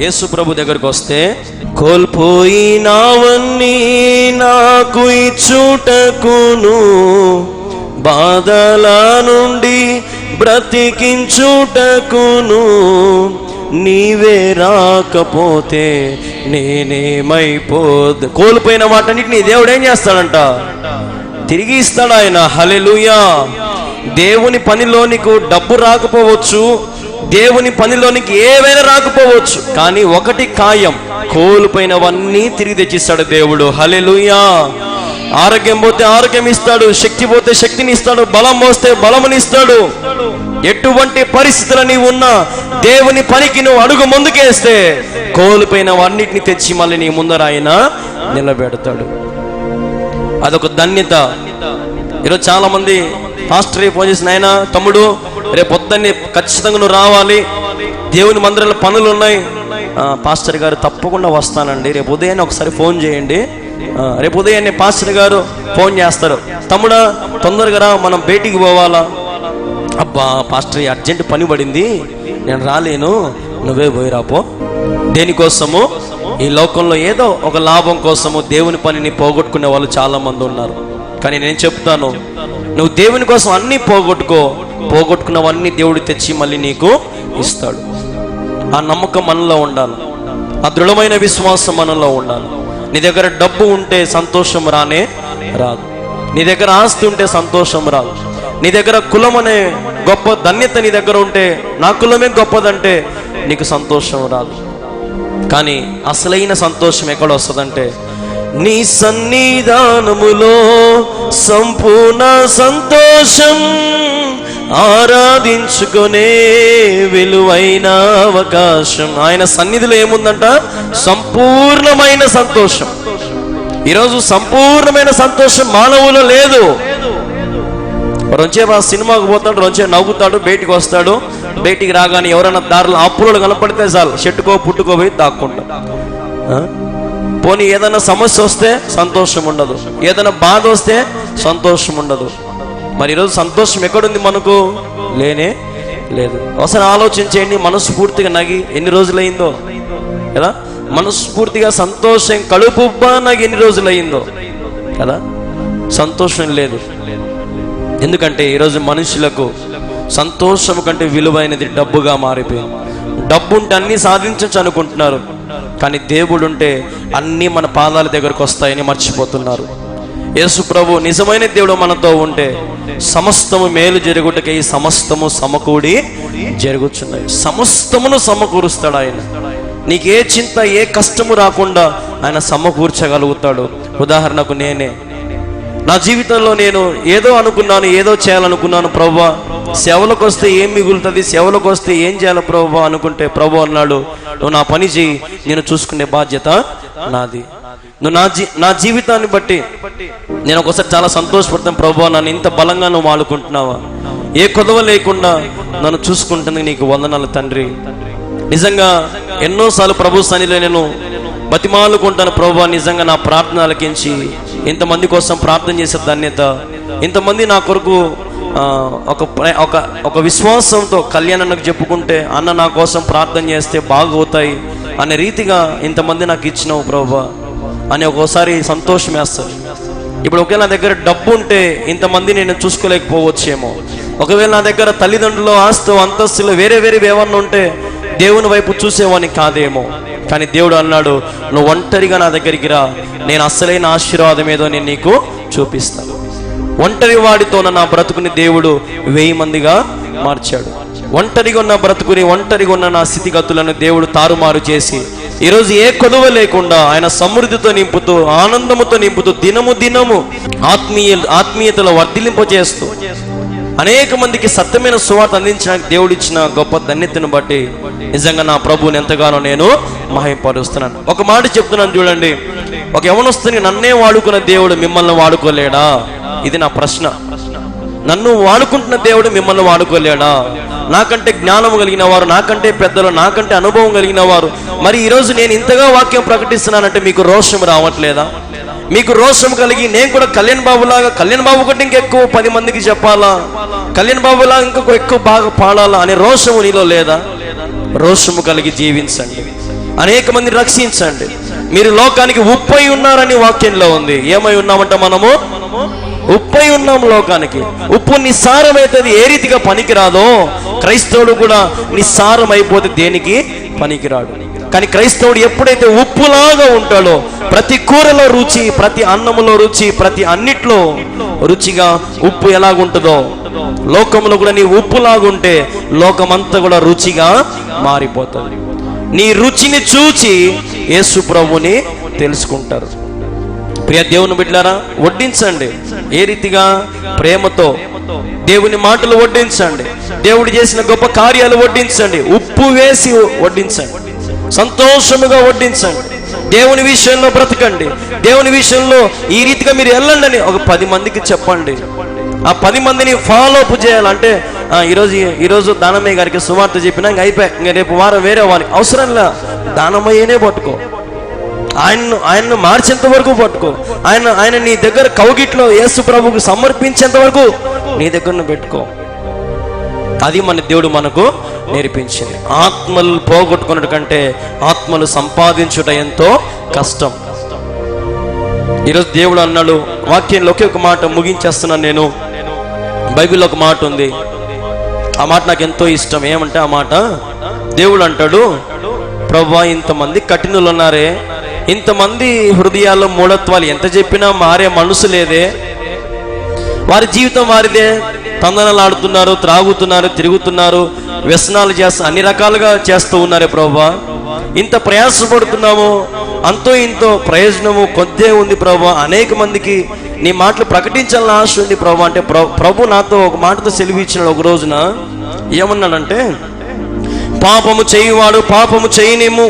యేసు ప్రభు దగ్గరికి వస్తే, కోల్పోయినవన్నీ నాకు ఇచ్చుటకును, బాధల నుండి బ్రతికించుటకును, నీవే రాకపోతే నేనేమైపోదు. కోల్పోయిన వాటన్నిటిని దేవుడు ఏం చేస్తాడంట? తిరిగి ఇస్తాడు ఆయన. హల్లెలూయా. దేవుని పనిలో నీకు డబ్బు రాకపోవచ్చు, దేవుని పనిలోనికి ఏవైనా రాకపోవచ్చు, కానీ ఒకటి ఖాయం, కోల్పోయినవన్నీ తిరిగి తెచ్చిస్తాడు దేవుడు. హల్లెలూయా. ఆరోగ్యం పోతే ఆరోగ్యం ఇస్తాడు, శక్తి పోతే శక్తిని ఇస్తాడు, బలం పోస్తే బలమునిస్తాడు. ఎటువంటి పరిస్థితులు నీవు ఉన్నా దేవుని పనికి నువ్వు అడుగు ముందుకేస్తే కోల్పోయినవన్నిటిని తెచ్చి మళ్ళీ నీ ముందర ఆయన నిలబెడతాడు. అదొక ధన్యత. ఈరోజు చాలా మంది పాస్టర్ ఫోన్ చేసిన, ఆయన తమ్ముడు రేపు పొద్దున్నే ఖచ్చితంగా నువ్వు రావాలి, దేవుని మందిరంలో పనులు ఉన్నాయి. పాస్టర్ గారు తప్పకుండా వస్తానండి, రేపు ఉదయాన్నే ఒకసారి ఫోన్ చేయండి. రేపు ఉదయాన్నే పాస్టర్ గారు ఫోన్ చేస్తారు, తమ్ముడా తొందరగా రా, మనం బయటికి పోవాలా. అబ్బా పాస్టర్ అర్జెంట్ పని పడింది, నేను రాలేను, నువ్వే పోయిరాపో. దేనికోసము? ఈ లోకంలో ఏదో ఒక లాభం కోసము దేవుని పనిని పోగొట్టుకునే వాళ్ళు చాలా మంది ఉన్నారు. కానీ నేను చెప్తాను, నువ్వు దేవుని కోసం అన్నీ పోగొట్టుకున్నవన్నీ దేవుడు తెచ్చి మళ్ళీ నీకు ఇస్తాడు. ఆ నమ్మకం మనలో ఉండాలి, ఆ దృఢమైన విశ్వాసం మనలో ఉండాలి. నీ దగ్గర డబ్బు ఉంటే సంతోషం రానే రాదు, నీ దగ్గర ఆస్తి ఉంటే సంతోషం రాదు, నీ దగ్గర కులం అనే గొప్ప ధన్యత నీ దగ్గర ఉంటే, నా కులమే గొప్పదంటే నీకు సంతోషం రాదు. కానీ అసలైన సంతోషం ఎక్కడ వస్తుందంటే, నీ సన్నిధానములో సంపూర్ణ సంతోషం, ఆరాధించుకునే విలువైన అవకాశం. ఆయన సన్నిధిలో ఏముందంట? సంపూర్ణమైన సంతోషం. ఈరోజు సంపూర్ణమైన సంతోషం మానవులో లేదు. రోజే సినిమాకు పోతాడు, రోజే నవ్వుతాడు, బయటికి వస్తాడు, బయటికి రాగానే ఎవరైనా దారిలో అప్పులు కనపడితే చాలు చెట్టుకో పుట్టుకో పోయి దాక్కుంటాడు. పోనీ ఏదైనా సమస్య వస్తే సంతోషం ఉండదు, ఏదైనా బాధ వస్తే సంతోషం ఉండదు. మరి ఈరోజు సంతోషం ఎక్కడుంది? మనకు లేనే లేదు. ఒకసారి ఆలోచించేయండి, మనస్ఫూర్తిగా నగి ఎన్ని రోజులైందో కదా, మనస్ఫూర్తిగా సంతోషం కడుపుబ్బా నగి ఎన్ని రోజులైందో కదా. సంతోషం లేదు. ఎందుకంటే ఈరోజు మనుషులకు సంతోషం కంటే విలువైనది డబ్బుగా మారిపోయింది. డబ్బు ఉంటే అన్నీ సాధించచ్చు అనుకుంటున్నారు, కానీ దేవుడు ఉంటే అన్నీ మన పాదాల దగ్గరకు వస్తాయని మర్చిపోతున్నారు. యేసు ప్రభు నిజమైన దేవుడు మనతో ఉంటే సమస్తము మేలు జరుగుటకై సమస్తము సమకూడి జరుగుచున్నాయి. సమస్తమును సమకూరుస్తాడు ఆయన. నీకే చింత, ఏ కష్టము రాకుండా ఆయన సమకూర్చగలుగుతాడు. ఉదాహరణకు నేనే, నా జీవితంలో నేను ఏదో అనుకున్నాను, ఏదో చేయాలనుకున్నాను. ప్రభువా, సేవలకు వస్తే ఏం మిగులుతుంది, సేవలకు వస్తే ఏం చేయాలి ప్రభువా అనుకుంటే ప్రభు అన్నాడు, నువ్వు నా పని చేయి, నేను చూసుకునే బాధ్యత నాది. నువ్వు నా జీవితాన్ని బట్టి నేను ఒకసారి చాలా సంతోషపడతాను. ప్రభువా, నన్ను ఇంత బలంగా నువ్వు వాడుకుంటున్నావా, ఏ కొదవ లేకుండా నన్ను చూసుకుంటుంది, నీకు వందనాలు తండ్రి. నిజంగా ఎన్నోసార్లు ప్రభు సన్నిధిలో నేను బతిమాలుకుంటాను, ప్రభువా నిజంగా నా ప్రార్థన ఆలకించి ఇంతమంది కోసం ప్రార్థన చేసే ధన్యత, ఇంతమంది నా కొరకు ఒక విశ్వాసంతో కళ్యాణానికి చెప్పుకుంటే అన్న నా కోసం ప్రార్థన చేస్తే బాగవుతాయి అనే రీతిగా ఇంతమంది నాకు ఇచ్చినావు ప్రభువా అని ఒక్కోసారి సంతోషం వేస్తారు. ఇప్పుడు ఒకవేళ నా దగ్గర డబ్బు ఉంటే ఇంతమంది నేను చూసుకోలేకపోవచ్చేమో, ఒకవేళ నా దగ్గర తల్లిదండ్రులు ఆస్తి అంతస్తులు వేరే ఏమన్నా ఉంటే దేవుని వైపు చూసేవాని కాదేమో. కానీ దేవుడు అన్నాడు, నువ్వు ఒంటరిగా నా దగ్గరికి రా, నేను అసలైన ఆశీర్వాదం ఏదో నేను నీకు చూపిస్తాను. ఒంటరి వాడితో నా బ్రతుకుని దేవుడు 1000 మందిగా మార్చాడు. ఒంటరిగా ఉన్న బ్రతుకుని, ఒంటరిగా ఉన్న నా స్థితిగతులను దేవుడు తారుమారు చేసి ఈరోజు ఏ కొదువ లేకుండా ఆయన సమృద్ధితో నింపుతూ, ఆనందముతో నింపుతూ, దినము ఆత్మీయతలో వర్ధిలింపజేస్తూ అనేక మందికి సత్యమైన సువార్త అందించడానికి దేవుడిచ్చిన గొప్ప ధన్యతను బట్టి నిజంగా నా ప్రభువుని ఎంతగానో నేను మహిమపరుస్తున్నాను. ఒక మాట చెప్తున్నాను చూడండి, ఒక యవనస్తుని నన్నే వాడుకున్న దేవుడు మిమ్మల్ని వాడుకోలేడా? ఇది నా ప్రశ్న. నన్ను వాడుకుంటున్న దేవుడు మిమ్మల్ని వాడుకోలేడా? నాకంటే జ్ఞానం కలిగిన వారు, నాకంటే పెద్దలు, నాకంటే అనుభవం కలిగిన వారు, మరి ఈరోజు నేను ఇంతగా వాక్యం ప్రకటిస్తున్నానంటే మీకు రోషం రావట్లేదా? మీకు రోషం కలిగి నేను కూడా కళ్యాణ్ బాబు కంటే ఇంకెక్కువ 10 మందికి చెప్పాలా, కళ్యాణ్ బాబులాగా ఇంకా ఎక్కువ బాగా పాడాలా అనే రోషము నీలో లేదా? రోషము కలిగి జీవించండి, అనేక మందిని రక్షించండి. మీరు లోకానికి ఉప్పై ఉన్నారని వాక్యంలో ఉంది. ఏమై ఉన్నామంట? మనము ఉప్పై ఉన్నాం లోకానికి. ఉప్పు నిస్సారమైతే ఏ రీతిగా పనికిరాదో క్రైస్తవుడు కూడా నిస్సారం అయిపోతే దేనికి పనికిరాడు. కానీ క్రైస్తవుడు ఎప్పుడైతే ఉప్పులాగా ఉంటాడో, ప్రతి కూరలో రుచి, ప్రతి అన్నములో రుచి, ప్రతి అన్నిట్లో రుచిగా ఉప్పు ఎలాగుంటుందో లోకంలో కూడా నీ ఉప్పులాగుంటే లోకమంతా కూడా రుచిగా మారిపోతుంది. నీ రుచిని చూచి యేసు ప్రభుని తెలుసుకుంటారు. ప్రియ దేవుని బిడ్డలారా, వడ్డించండి. ఏ రీతిగా? ప్రేమతో దేవుని మాటలు వడ్డించండి, దేవుడు చేసిన గొప్ప కార్యాలు వడ్డించండి, ఉప్పు వేసి వడ్డించండి, సంతోషముగా వడ్డించండి. దేవుని విషయంలో బ్రతకండి, దేవుని విషయంలో ఈ రీతిగా మీరు వెళ్ళండి అని ఒక 10 మందికి చెప్పండి. ఆ 10 మందిని ఫాలో అప్ చేయాలంటే ఈరోజు దానమయ్య గారికి సువార్త చెప్పినా ఇంక అయిపోయి, ఇంక రేపు వారం వేరే వారికి అవసరంలా, దానమయ్యనే పట్టుకో, ఆయన్ను మార్చేంత వరకు పట్టుకో, ఆయన నీ దగ్గర కౌగిట్లో యేసు ప్రభుకు సమర్పించేంత వరకు నీ దగ్గరను పెట్టుకో. అది మన దేవుడు మనకు నేర్పించింది. ఆత్మలు పోగొట్టుకున్నట్టు కంటే ఆత్మలు సంపాదించుట ఎంతో కష్టం. ఈరోజు దేవుడు అన్నాడు వాక్యంలో, ఒకే ఒక మాట ముగించేస్తున్నాను నేను. బైబిల్లో ఒక మాట ఉంది, ఆ మాట నాకు ఎంతో ఇష్టం. ఏమంటే ఆ మాట, దేవుడు అంటాడు, ప్రభువా ఇంతమంది కఠినులు ఉన్నారే, ఇంతమంది హృదయాల్లో మూఢత్వాలు ఎంత చెప్పినా మారే మనసు లేదే, వారి జీవితం వారిదే, తందనలు ఆడుతున్నారు, త్రాగుతున్నారు, తిరుగుతున్నారు, వ్యసనాలు చేస్తూ అన్ని రకాలుగా చేస్తూ ఉన్నారే ప్రభువా, ఇంత ప్రయాసపడుతున్నాము, అంతో ఇంతో ప్రయోజనము కొద్దే ఉంది ప్రభువా, అనేక మందికి నీ మాటలు ప్రకటించాలని ఆశ ఉంది ప్రభు అంటే ప్రభు నాతో ఒక మాటతో సెలవు ఇచ్చినాడు. ఒక రోజున ఏమన్నాడంటే, పాపము చేయువాడు పాపము చేయనేము,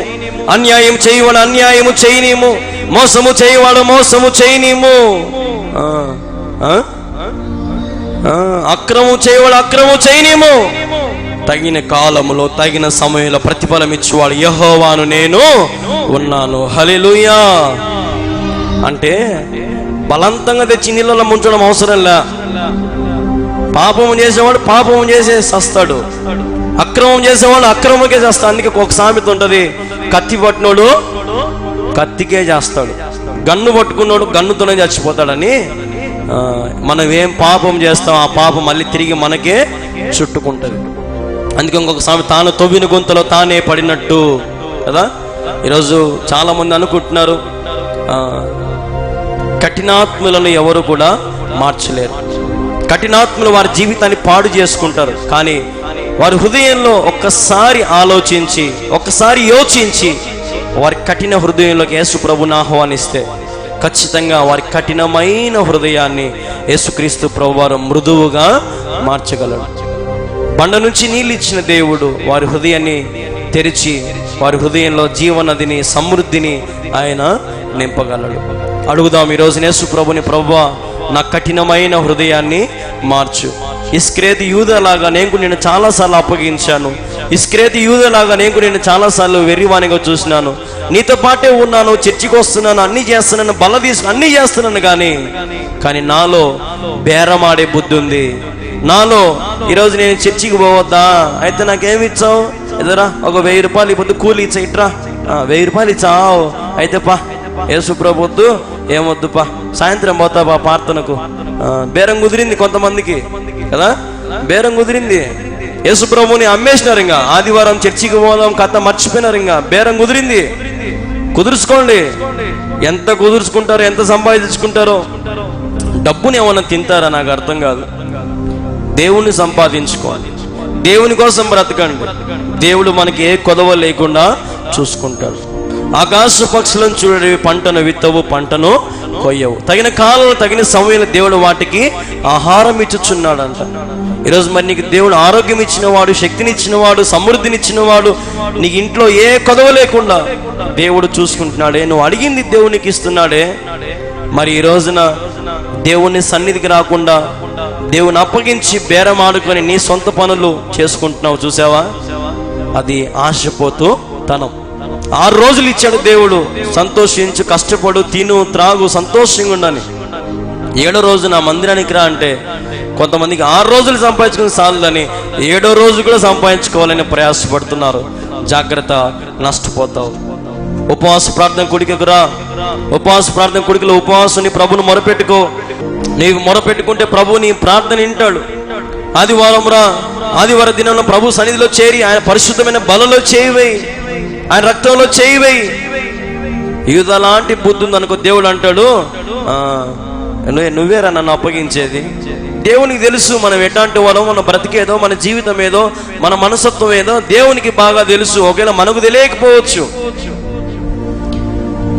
అన్యాయం చేయవాడు అన్యాయము చేయనీము, మోసము చేయవాడు మోసము చేయనీము, అక్రమం చేయవాడు అక్రమం చేయనీము. తగిన కాలములో తగిన సమయంలో ప్రతిఫలం ఇచ్చేవాడు యెహోవాను నేను ఉన్నాను. హల్లెలూయా. అంటే బలవంతంగా తెచ్చి నీళ్ళలో ముంచడం అవసరం లే. పాపము చేసేవాడు పాపము చేసే చస్తాడు, అక్రమం చేసేవాడు అక్రమకే చేస్తాడు. అందుకే ఒక సామెత ఉంటది, కత్తి పట్టినోడు కత్తికే చేస్తాడు, గన్ను పట్టుకున్నాడు గన్నుతోనే చచ్చిపోతాడని. మనం ఏం పాపం చేస్తాం ఆ పాపం మళ్ళీ తిరిగి మనకే చుట్టుకుంటది. అందుకే ఇంకొక సామెత, తాను తవ్విన గుంతలో తానే పడినట్టు కదా. ఈరోజు చాలా మంది అనుకుంటున్నారు కఠినాత్ములను ఎవరు కూడా మార్చలేరు, కఠినాత్ములు వారి జీవితాన్ని పాడు చేసుకుంటారు. కానీ వారి హృదయంలో ఒక్కసారి ఆలోచించి ఒక్కసారి యోచించి వారి కఠిన హృదయంలోకి యేసు ప్రభుని ఆహ్వానిస్తే ఖచ్చితంగా వారి కఠినమైన హృదయాన్ని యేసుక్రీస్తు ప్రభు వారు మృదువుగా మార్చగలడు. బండ నుంచి నీళ్ళు ఇచ్చిన దేవుడు వారి హృదయాన్ని తెరిచి వారి హృదయంలో జీవనదిని సమృద్ధిని ఆయన నింపగలడు. అడుగుదాం ఈరోజు యేసు ప్రభుని, ప్రభువా నా కఠినమైన హృదయాన్ని మార్చు. ఇస్కరేతు యూదలాగా నేను చాలాసార్లు అప్పగించాను, ఇస్కరేతు యూదలాగా నేను చాలాసార్లు వెర్రివానిగా చూసినాను, నీతో పాటే ఉన్నాను, చర్చికి వస్తున్నాను, అన్ని చేస్తున్నాను, బల తీసుకు అన్ని చేస్తున్నాను, కానీ నాలో బేరమాడే బుద్ధి ఉంది. నాలో ఈరోజు నేను చర్చికి పోవద్దా, అయితే నాకేమి ఇచ్చావు, ఎదురా ఒక 1000 రూపాయలు ఇప్పుడు కూలి ఇచ్చా, ఇట్రా 1000 రూపాయలు ఇచ్చావు, అయితే పా యేసు ప్రభువద్దు ఏమొద్దు పా, సాయంత్రం పోతా పా ప్రార్థనకు. బేరం కుదిరింది కొంతమందికి కదా, బేరం కుదిరింది. యేసు ప్రభుని అమ్మేసినారు, ఇంకా ఆదివారం చర్చికి పోదాం కథ మర్చిపోయినారు, ఇంకా బేరం కుదిరింది. కుదుర్చుకోండి, ఎంత కుదుర్చుకుంటారో ఎంత సంపాదించుకుంటారో. డబ్బుని ఏమన్నా తింటారా నాకు అర్థం కాదు. దేవుణ్ణి సంపాదించుకోవాలి, దేవుని కోసం బ్రతకండి, దేవుడు మనకి ఏ కొదవ లేకుండా చూసుకుంటాడు. ఆకాశ పక్షులను చూడవి, పంటను విత్తవు పంటను కొయ్యవు, తగిన కాలంలో తగిన సమయంలో దేవుడు వాటికి ఆహారం ఇచ్చుచున్నాడంట. ఈరోజు మరి నీకు దేవుడు ఆరోగ్యం ఇచ్చినవాడు, శక్తిని ఇచ్చినవాడు, సమృద్ధిని ఇచ్చినవాడు, నీకు ఇంట్లో ఏ కొదవ లేకుండా దేవుడు చూసుకుంటున్నాడే, నువ్వు అడిగింది దేవునికి ఇస్తున్నాడే. మరి ఈ రోజున దేవుని సన్నిధికి రాకుండా దేవుని అప్పగించి బేరం ఆడుకొని నీ సొంత పనులు చేసుకుంటున్నావు, చూసావా? అది ఆశపోతూ తనం. 6 రోజులు ఇచ్చాడు దేవుడు, సంతోషించు, కష్టపడు, తిను, త్రాగు, సంతోషంగా ఉండని. 7వ రోజు నా మందిరానికి రా అంటే కొంతమందికి 6 రోజులు సంపాదించుకుని చాలని 7వ రోజు కూడా సంపాదించుకోవాలని ప్రయాసపడుతున్నారు. జాగ్రత్త, నష్టపోతావు. ఉపవాస ప్రార్థన కొడుకు రా, ఉపవాస ప్రార్థన కొడుకులో ఉపవాసాన్ని ప్రభుని మొరపెట్టుకో. నీవు మొరపెట్టుకుంటే ప్రభు నీ ప్రార్థన వింటాడు. ఆదివారం రా, ఆదివార దినంలో ప్రభు సన్నిధిలో చేరి ఆయన పరిశుద్ధమైన బలలో చేయివేయి, ఆయన రక్తంలో చేయివేయి. యూదా లాంటి బుద్ధి ఉందనుకో, దేవుడు అంటాడు నువ్వేరా నన్ను అప్పగించేది. దేవునికి తెలుసు మనం ఎట్లాంటి వాళ్ళం, మన బ్రతికేదో, మన జీవితం ఏదో, మన మనసత్వం ఏదో దేవునికి బాగా తెలుసు. ఒకవేళ మనకు తెలియకపోవచ్చు.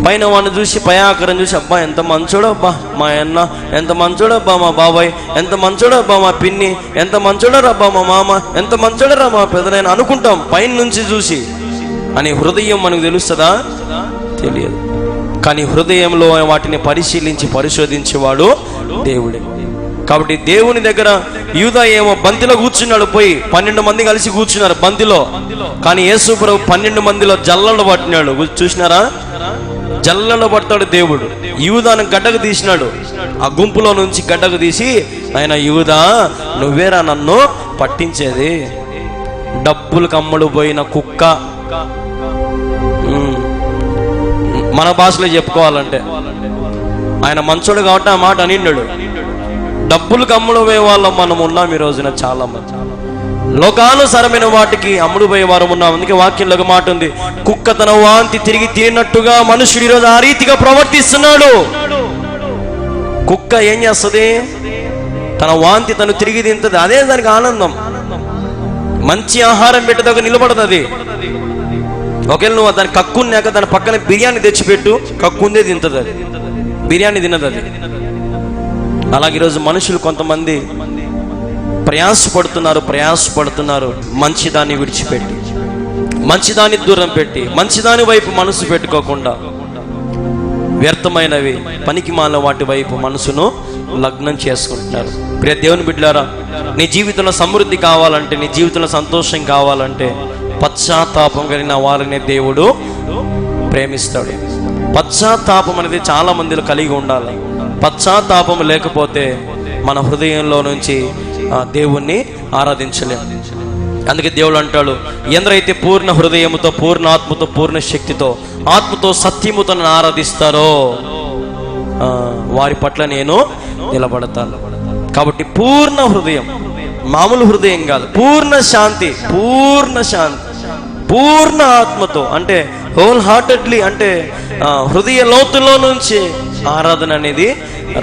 పైన వాడిని చూసి పై ఆకారం చూసి అబ్బా ఎంత మంచోడబ్బా మా అన్న, ఎంత మంచోడబ్బా మా బాబాయ్, ఎంత మంచోడబ్బా మా పిన్ని, ఎంత మంచోడరబ్బా మా మామ, ఎంత మంచోడరా మా పెదనాయన అనుకుంటాం పైన నుంచి చూసి. అని హృదయం మనకు తెలుస్తుందా? తెలియదు. కానీ హృదయంలో వాటిని పరిశీలించి పరిశోధించేవాడు దేవుడే. కాబట్టి దేవుని దగ్గర యూదా ఏమో బంతిలో కూర్చున్నాడు, పోయి 12 మంది కలిసి కూర్చున్నారు బంతిలో. కానీ యేసు ప్రభు 12 మందిలో జల్లలు పట్టినాడు, చూసినారా? జల్లలో పడతాడు దేవుడు. యూదాను గడ్డకు తీసినాడు, ఆ గుంపులో నుంచి గడ్డకు తీసి, ఆయన యూదా నువ్వేరా నన్ను పట్టించేది, డబ్బులు కమ్ముడు పోయిన కుక్క. మన భాషలో చెప్పుకోవాలంటే ఆయన మంచోడు కాబట్టి ఆ మాట అనిన్నాడు. డబ్బులు కమ్ముడు పోయే వాళ్ళం మనం ఉన్నాం ఈ రోజున చాలా మంది. లోకానుసారమైన వాటికి అమ్ముడు పోయే వారు ఉన్నాం. అందుకే వాక్యంలో ఒక మాట ఉంది, కుక్క తన వాంతి తిరిగి తిరిగినట్టుగా మనుషుడు ఈరోజు ఆ రీతిగా ప్రవర్తిస్తున్నాడు. కుక్క ఏం చేస్తుంది? తన వాంతి తను తిరిగి తింటది, అదే దానికి ఆనందం. మంచి ఆహారం పెట్టేదాకా నిలబడుతుంది. ఒకవేళ నువ్వు దాని కక్కున్నాక దాని పక్కన బిర్యానీ తెచ్చిపెట్టు, కక్కుందే తింటుంది అది, బిర్యానీ తినదు అది. అలాగే ఈరోజు మనుషులు కొంతమంది ప్రయాసపడుతున్నారు మంచి దాన్ని విడిచిపెట్టి. మంచిదాన్ని దూరం పెట్టి మంచిదాని వైపు మనసు పెట్టుకోకుండా వ్యర్థమైనవి పనికిమాలిన వాటి వైపు మనసును లగ్నం చేసుకుంటున్నారు. ప్రియ దేవుని బిడ్డలారా, నీ జీవితంలో సమృద్ధి కావాలంటే, నీ జీవితంలో సంతోషం కావాలంటే పశ్చాత్తాపం కలిగిన వారిని దేవుడు ప్రేమిస్తాడు. పశ్చాత్తాపం అనేది చాలా మందిలో కలిగి ఉండాలి. పశ్చాత్తాపం లేకపోతే మన హృదయంలో నుంచి దేవుణ్ణి ఆరాధించలేము. అందుకే దేవుడు అంటాడు, ఎందరైతే పూర్ణ హృదయముతో, పూర్ణ ఆత్మతో, పూర్ణ శక్తితో, ఆత్మతో, సత్యముతో నన్ను ఆరాధిస్తారో వారి పట్ల నేను నిలబడతాను. కాబట్టి పూర్ణ హృదయం, మామూలు హృదయం కాదు, పూర్ణ శాంతి, పూర్ణ శాంతి, పూర్ణ ఆత్మతో, అంటే హోల్ హార్టెడ్లీ, అంటే హృదయ లోతులో నుంచి ఆరాధన అనేది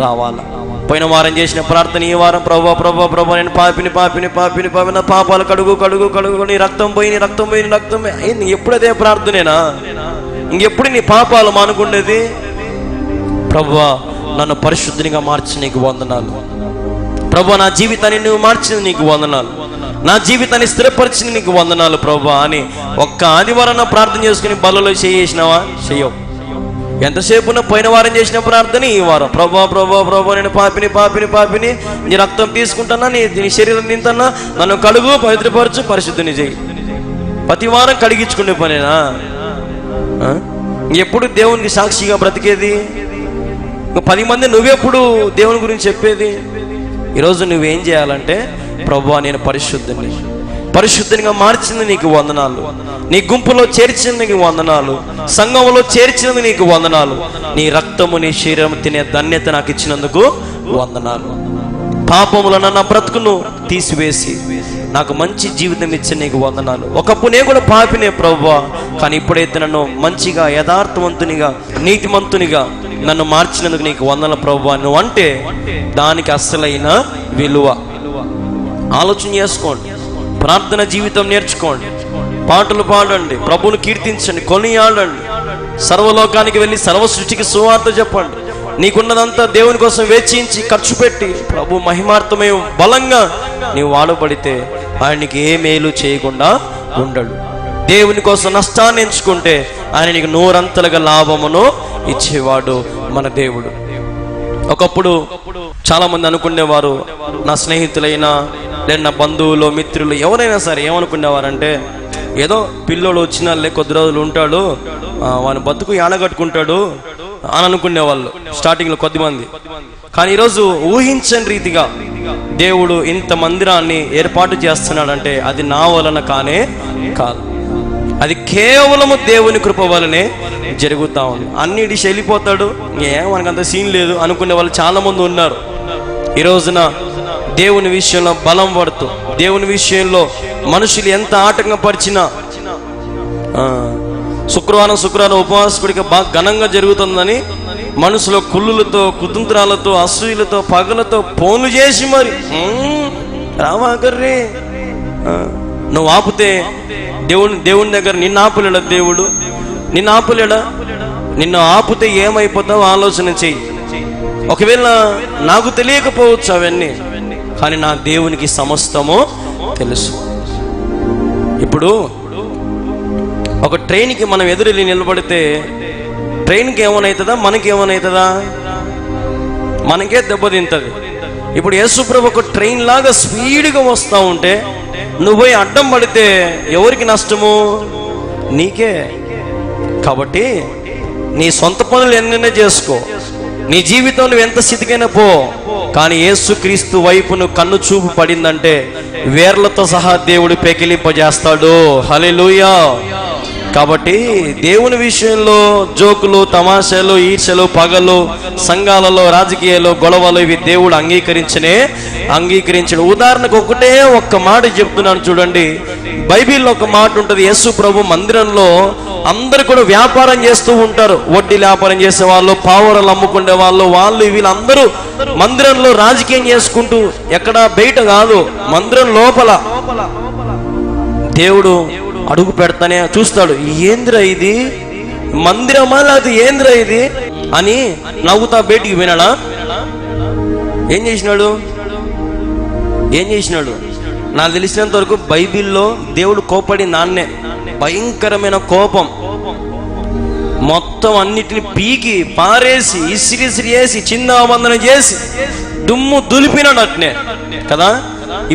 రావాలి. పోయిన వారం చేసిన ప్రార్థన ఈ వారం, ప్రభా ప్రభా ప్రభా నేను పాపిని పాపిని పాపిని పాపి, నా పాపాలు కడుగు కడుగు కడుగు, నీ రక్తం పోయి నీ రక్తం పోయి నీ రక్తం పోయి. ఎప్పుడదే ప్రార్థనేనా? ఇంకెప్పుడు నీ పాపాలు మానుకుండేది? ప్రభువా నన్ను పరిశుద్ధినిగా మార్చి నీకు వందనాలు. ప్రభువా నా జీవితాన్ని నువ్వు మార్చింది నీకు వందనాలు. నా జీవితాన్ని స్థిరపరిచిన నీకు వందనాలు ప్రభువా అని ఒక్క ఆదివారం ప్రార్థన చేసుకుని బలలో చేసినావా? చెయ్యవు. ఎంతసేపు పోయిన వారం చేసిన ప్రార్థన ఈ వారం, ప్రభా ప్రభా ప్రభా నేను పాపిని పాపిని పాపిని, నీ రక్తం తీసుకుంటానా, నీ శరీరం తింటానా, నన్ను కడుగు, పవిత్రపరచు, పరిశుద్ధిని చేయి. ప్రతి వారం కడిగించుకునే పనేనా? ఎప్పుడు దేవునికి సాక్షిగా బ్రతికేది? 10 మంది నువ్వెప్పుడు దేవుని గురించి చెప్పేది? ఈరోజు నువ్వేం చేయాలంటే, ప్రభువా నేను పరిశుద్ధినిగా మార్చింది నీకు వందనాలు, నీ గుంపులో చేర్చింది నీకు వందనాలు, సంఘంలో చేర్చినది నీకు వందనాలు, నీ రక్తము నీ శరీరం తినే ధన్యత నాకు ఇచ్చినందుకు వందనాలు. పాపములను నా బ్రతుకును తీసివేసి నాకు మంచి జీవితం ఇచ్చి నీకు వందనాలు. ఒకప్పుడు నేను కూడా పాపినే ప్రభువా, కానీ ఇప్పుడైతే నన్ను మంచిగా, యథార్థవంతునిగా, నీతిమంతునిగా నన్ను మార్చినందుకు నీకు వందనాలు ప్రభువా. నువ్వు అంటే దానికి అస్సలైన విలువ. ఆలోచన చేసుకోండి, ప్రార్థన జీవితం నేర్చుకోండి, పాటలు పాడండి, ప్రభువును కీర్తించండి, కొనియాడండి, సర్వలోకానికి వెళ్ళి సర్వ సృష్టికి సువార్త చెప్పండి. నీకున్నదంతా దేవుని కోసం వేచించి ఖర్చు పెట్టి ప్రభు మహిమార్థమై బలంగా నీవు వాడబడితే ఆయనకి ఏ మేలు చేయకుండా ఉండడు. దేవుని కోసం నష్టాన్ని ఎంచుకుంటే ఆయన నీకు 100 లాభమును ఇచ్చేవాడు మన దేవుడు. ఒకప్పుడు చాలా మంది అనుకునేవారు, నా స్నేహితులైనా లేదా నా బంధువులు, మిత్రులు ఎవరైనా సరే ఏమనుకునేవారంటే, ఏదో పిల్లోడు వచ్చినాళ్ళే కొద్ది రోజులు ఉంటాడు, వాని బతుకు యానగట్టుకుంటాడు అని అనుకునేవాళ్ళు స్టార్టింగ్లో కొద్దిమంది. కానీ ఈరోజు ఊహించని రీతిగా దేవుడు ఇంత మందిరాన్ని ఏర్పాటు చేస్తున్నాడంటే అది నా వలన కానే కాదు, అది కేవలము దేవుని కృప వలనే జరుగుతూ ఉంది. అన్నిటికి వెళ్ళిపోతాడు, మనకంత సీన్ లేదు అనుకునే వాళ్ళు చాలా మంది ఉన్నారు. ఈ రోజున దేవుని విషయంలో బలం పడుతూ, దేవుని విషయంలో మనుషులు ఎంత ఆటంకపరిచినా, శుక్రవారం ఉపవాసకుడికి బాగా ఘనంగా జరుగుతుందని మనసులో కుళ్ళులతో, కుతంత్రాలతో, అసూయలతో, పగలతో ఫోన్లు చేసి మరి రామాకర్రీ నువ్వు ఆపితే దేవుని దగ్గర నిన్ను ఆపలేడా? దేవుడు నిన్ను ఆపలేడా? నిన్ను ఆపితే ఏమైపోతావు ఆలోచన చెయ్యి. ఒకవేళ నాకు తెలియకపోవచ్చు అవన్నీ, కానీ నా దేవునికి సమస్తము తెలుసు. ఇప్పుడు ఒక ట్రైన్కి మనం ఎదురెళ్ళి నిలబడితే ట్రైన్కి ఏమనవుతుందా, మనకి ఏమనవుతుందా? మనకే దెబ్బతింటుంది. ఇప్పుడు యేసుప్రభు ఒక ట్రైన్ లాగా స్పీడ్గా వస్తూ ఉంటే నువ్వు పోయి అడ్డం పడితే ఎవరికి నష్టము? నీకే. కాబట్టి నీ సొంత పనులు ఎన్నైనా చేసుకో, నీ జీవితం నువ్వు ఎంత స్థితికైనా పో, కానీ యేసుక్రీస్తు వైపు నువ్వు కన్ను చూపు పడిందంటే వేర్లతో సహా దేవుడు పెకిలింపజేస్తాడు. హల్లెలూయా. కాబట్టి దేవుని విషయంలో జోకులు, తమాషాలు, ఈర్షలు, పగలు, సంఘాలలో రాజకీయాలు, గొడవలు ఇవి దేవుడు అంగీకరించడు. ఉదాహరణకు ఒక్క మాట చెప్తున్నాను చూడండి. బైబిల్లో ఒక మాట ఉంటుంది, యేసు ప్రభు మందిరంలో అందరు కూడా వ్యాపారం చేస్తూ ఉంటారు. వడ్డీ వ్యాపారం చేసే వాళ్ళు, పావురాలు అమ్ముకునే వాళ్ళు, వీళ్ళందరూ మందిరంలో రాజకీయం చేసుకుంటూ, ఎక్కడ బయట కాదు, మందిరం లోపల దేవుడు అడుగు పెడతానే చూస్తాడు. ఏంద్రా ఇది, మందిరమా లేకపోతే ఏంద్రా ఇది అని నవ్వుతా బయటికి వినాడా? ఏం చేసినాడు? నాకు తెలిసినంత వరకు బైబిల్లో దేవుడు కోపడి నాన్నే భయంకరమైన కోపం, మొత్తం అన్నిటిని పీకి పారేసి ఇసిరిసిరియేసి చిందాబంధన చేసి దుమ్ము దులిపినాడు అట్నే కదా.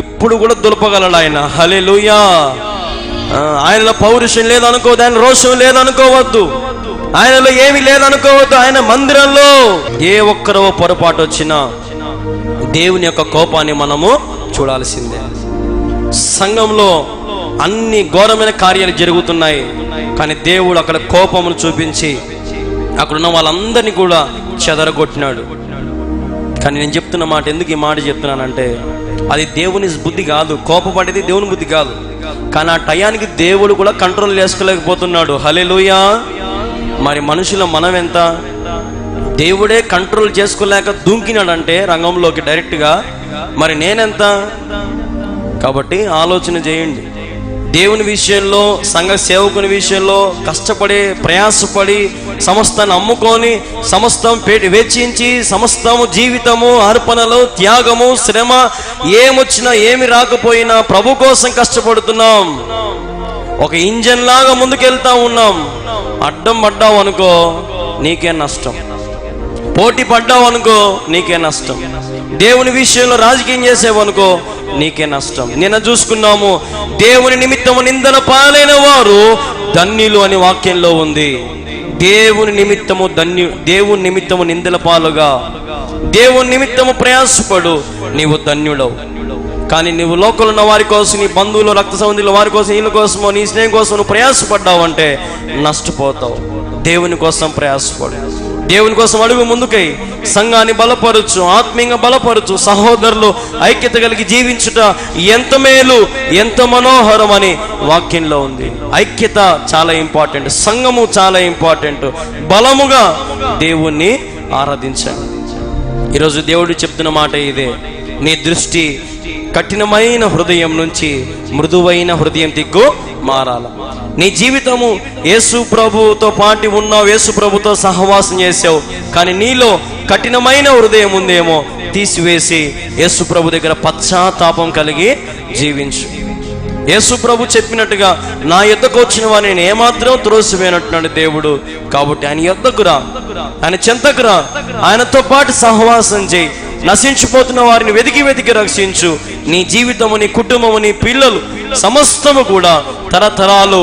ఇప్పుడు కూడా దులపగలడు ఆయన. హల్లెలూయా. ఆయనలో పౌరుషం లేదనుకోవద్దు, ఆయన రోషం లేదనుకోవద్దు, ఆయనలో ఏమీ లేదనుకోవద్దు. ఆయన మందిరంలో ఏ ఒక్కరో పొరపాటు వచ్చినా దేవుని యొక్క కోపాన్ని మనము చూడాల్సిందే. సంఘంలో అన్ని ఘోరమైన కార్యాలు జరుగుతున్నాయి, కానీ దేవుడు అక్కడ కోపమును చూపించి అక్కడున్న వాళ్ళందరినీ కూడా చెదరగొట్టినాడు. కానీ నేను చెప్తున్న మాట, ఎందుకు ఈ మాట చెప్తున్నానంటే, అది దేవుని బుద్ధి కాదు, కోపపడేది దేవుని బుద్ధి కాదు. కానీ ఆ టయానికి దేవుడు కూడా కంట్రోల్ చేసుకోలేకపోతున్నాడు. హల్లెలూయా. మరి మనుషుల మనం ఎంత? దేవుడే కంట్రోల్ చేసుకోలేక దూకినాడంటే రంగంలోకి డైరెక్ట్గా, మరి నేనెంత? కాబట్టి ఆలోచన చేయండి. దేవుని విషయంలో, సంఘ సేవకుని విషయంలో కష్టపడి ప్రయాసపడి సమస్తాన్ని అమ్ముకొని సమస్తం వెచ్చించి సమస్తము జీవితము అర్పణలు త్యాగము శ్రమ ఏమొచ్చినా ఏమి రాకపోయినా ప్రభు కోసం కష్టపడుతున్నాం. ఒక ఇంజన్ లాగా ముందుకెళ్తా ఉన్నాం. అడ్డం పడ్డావు అనుకో నీకే నష్టం, పోటీ పడ్డావు అనుకో నీకే నష్టం, దేవుని విషయంలో రాజకీయం చేసేవనుకో నీకే నష్టం. నిన్న చూసుకున్నాము, దేవుని నిమిత్తము నిందన పాలైన వారు ధన్యులు అని వాక్యంలో ఉంది. దేవుని నిమిత్తము నిందల పాలుగా, దేవుని నిమిత్తము ప్రయాసపడు, నీవు ధన్యుడవు. కానీ నువ్వు లోకల్ ఉన్న వారి కోసం, నీ బంధువులు రక్త సంబంధుల వారి కోసం, వీళ్ళ కోసమో నీ స్నేహం కోసం నువ్వు ప్రయాసపడ్డావు అంటే నష్టపోతావు. దేవుని కోసం ప్రయాసపడు, దేవుని కోసం అడుగు ముందుకై, సంఘాన్ని బలపరచు, ఆత్మీయంగా బలపరచు. సహోదరులు ఐక్యత కలిగి జీవించుట ఎంత మేలు, ఎంత మనోహరం అని వాక్యంలో ఉంది. ఐక్యత చాలా ఇంపార్టెంట్, సంఘము చాలా ఇంపార్టెంట్. బలముగా దేవుణ్ణి ఆరాధించండి. ఈరోజు దేవుడు చెప్తున్న మాట ఇదే, నీ దృష్టి కఠినమైన హృదయం నుంచి మృదువైన హృదయం దిక్కు మారాల. నీ జీవితము యేసు ప్రభుతో పాటు ఉన్నావు, యేసు ప్రభుతో సహవాసం చేసావు, కానీ నీలో కఠినమైన హృదయం ఉందేమో తీసివేసి యేసు ప్రభు దగ్గర పశ్చాత్తాపం కలిగి జీవించు. యేసు ప్రభు చెప్పినట్టుగా, నా యొద్దకు వచ్చిన వారిని నేను ఏమాత్రం త్రోసివేయనట్టున్నాడు దేవుడు. కాబట్టి ఆయన యొద్దకు రా, ఆయన చెంతకు రా, ఆయనతో పాటు సహవాసం చేయి. నశించిపోతున్న వారిని వెతికి రక్షించు. నీ జీవితము, నీ కుటుంబము, నీ పిల్లలు సమస్తము కూడా తరతరాలు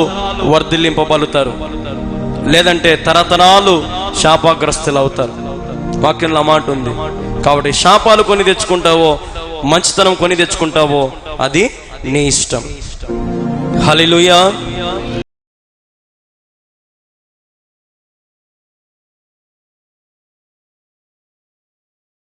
వర్ధిల్లింపబలుతారు, లేదంటే తరతరాలు శాపగ్రస్తులు అవుతారు. వాక్యంలో మాట ఉంది. కాబట్టి శాపాలు కొని తెచ్చుకుంటావో మంచితనం కొని తెచ్చుకుంటావో అది నీ ఇష్టం. హల్లెలూయా.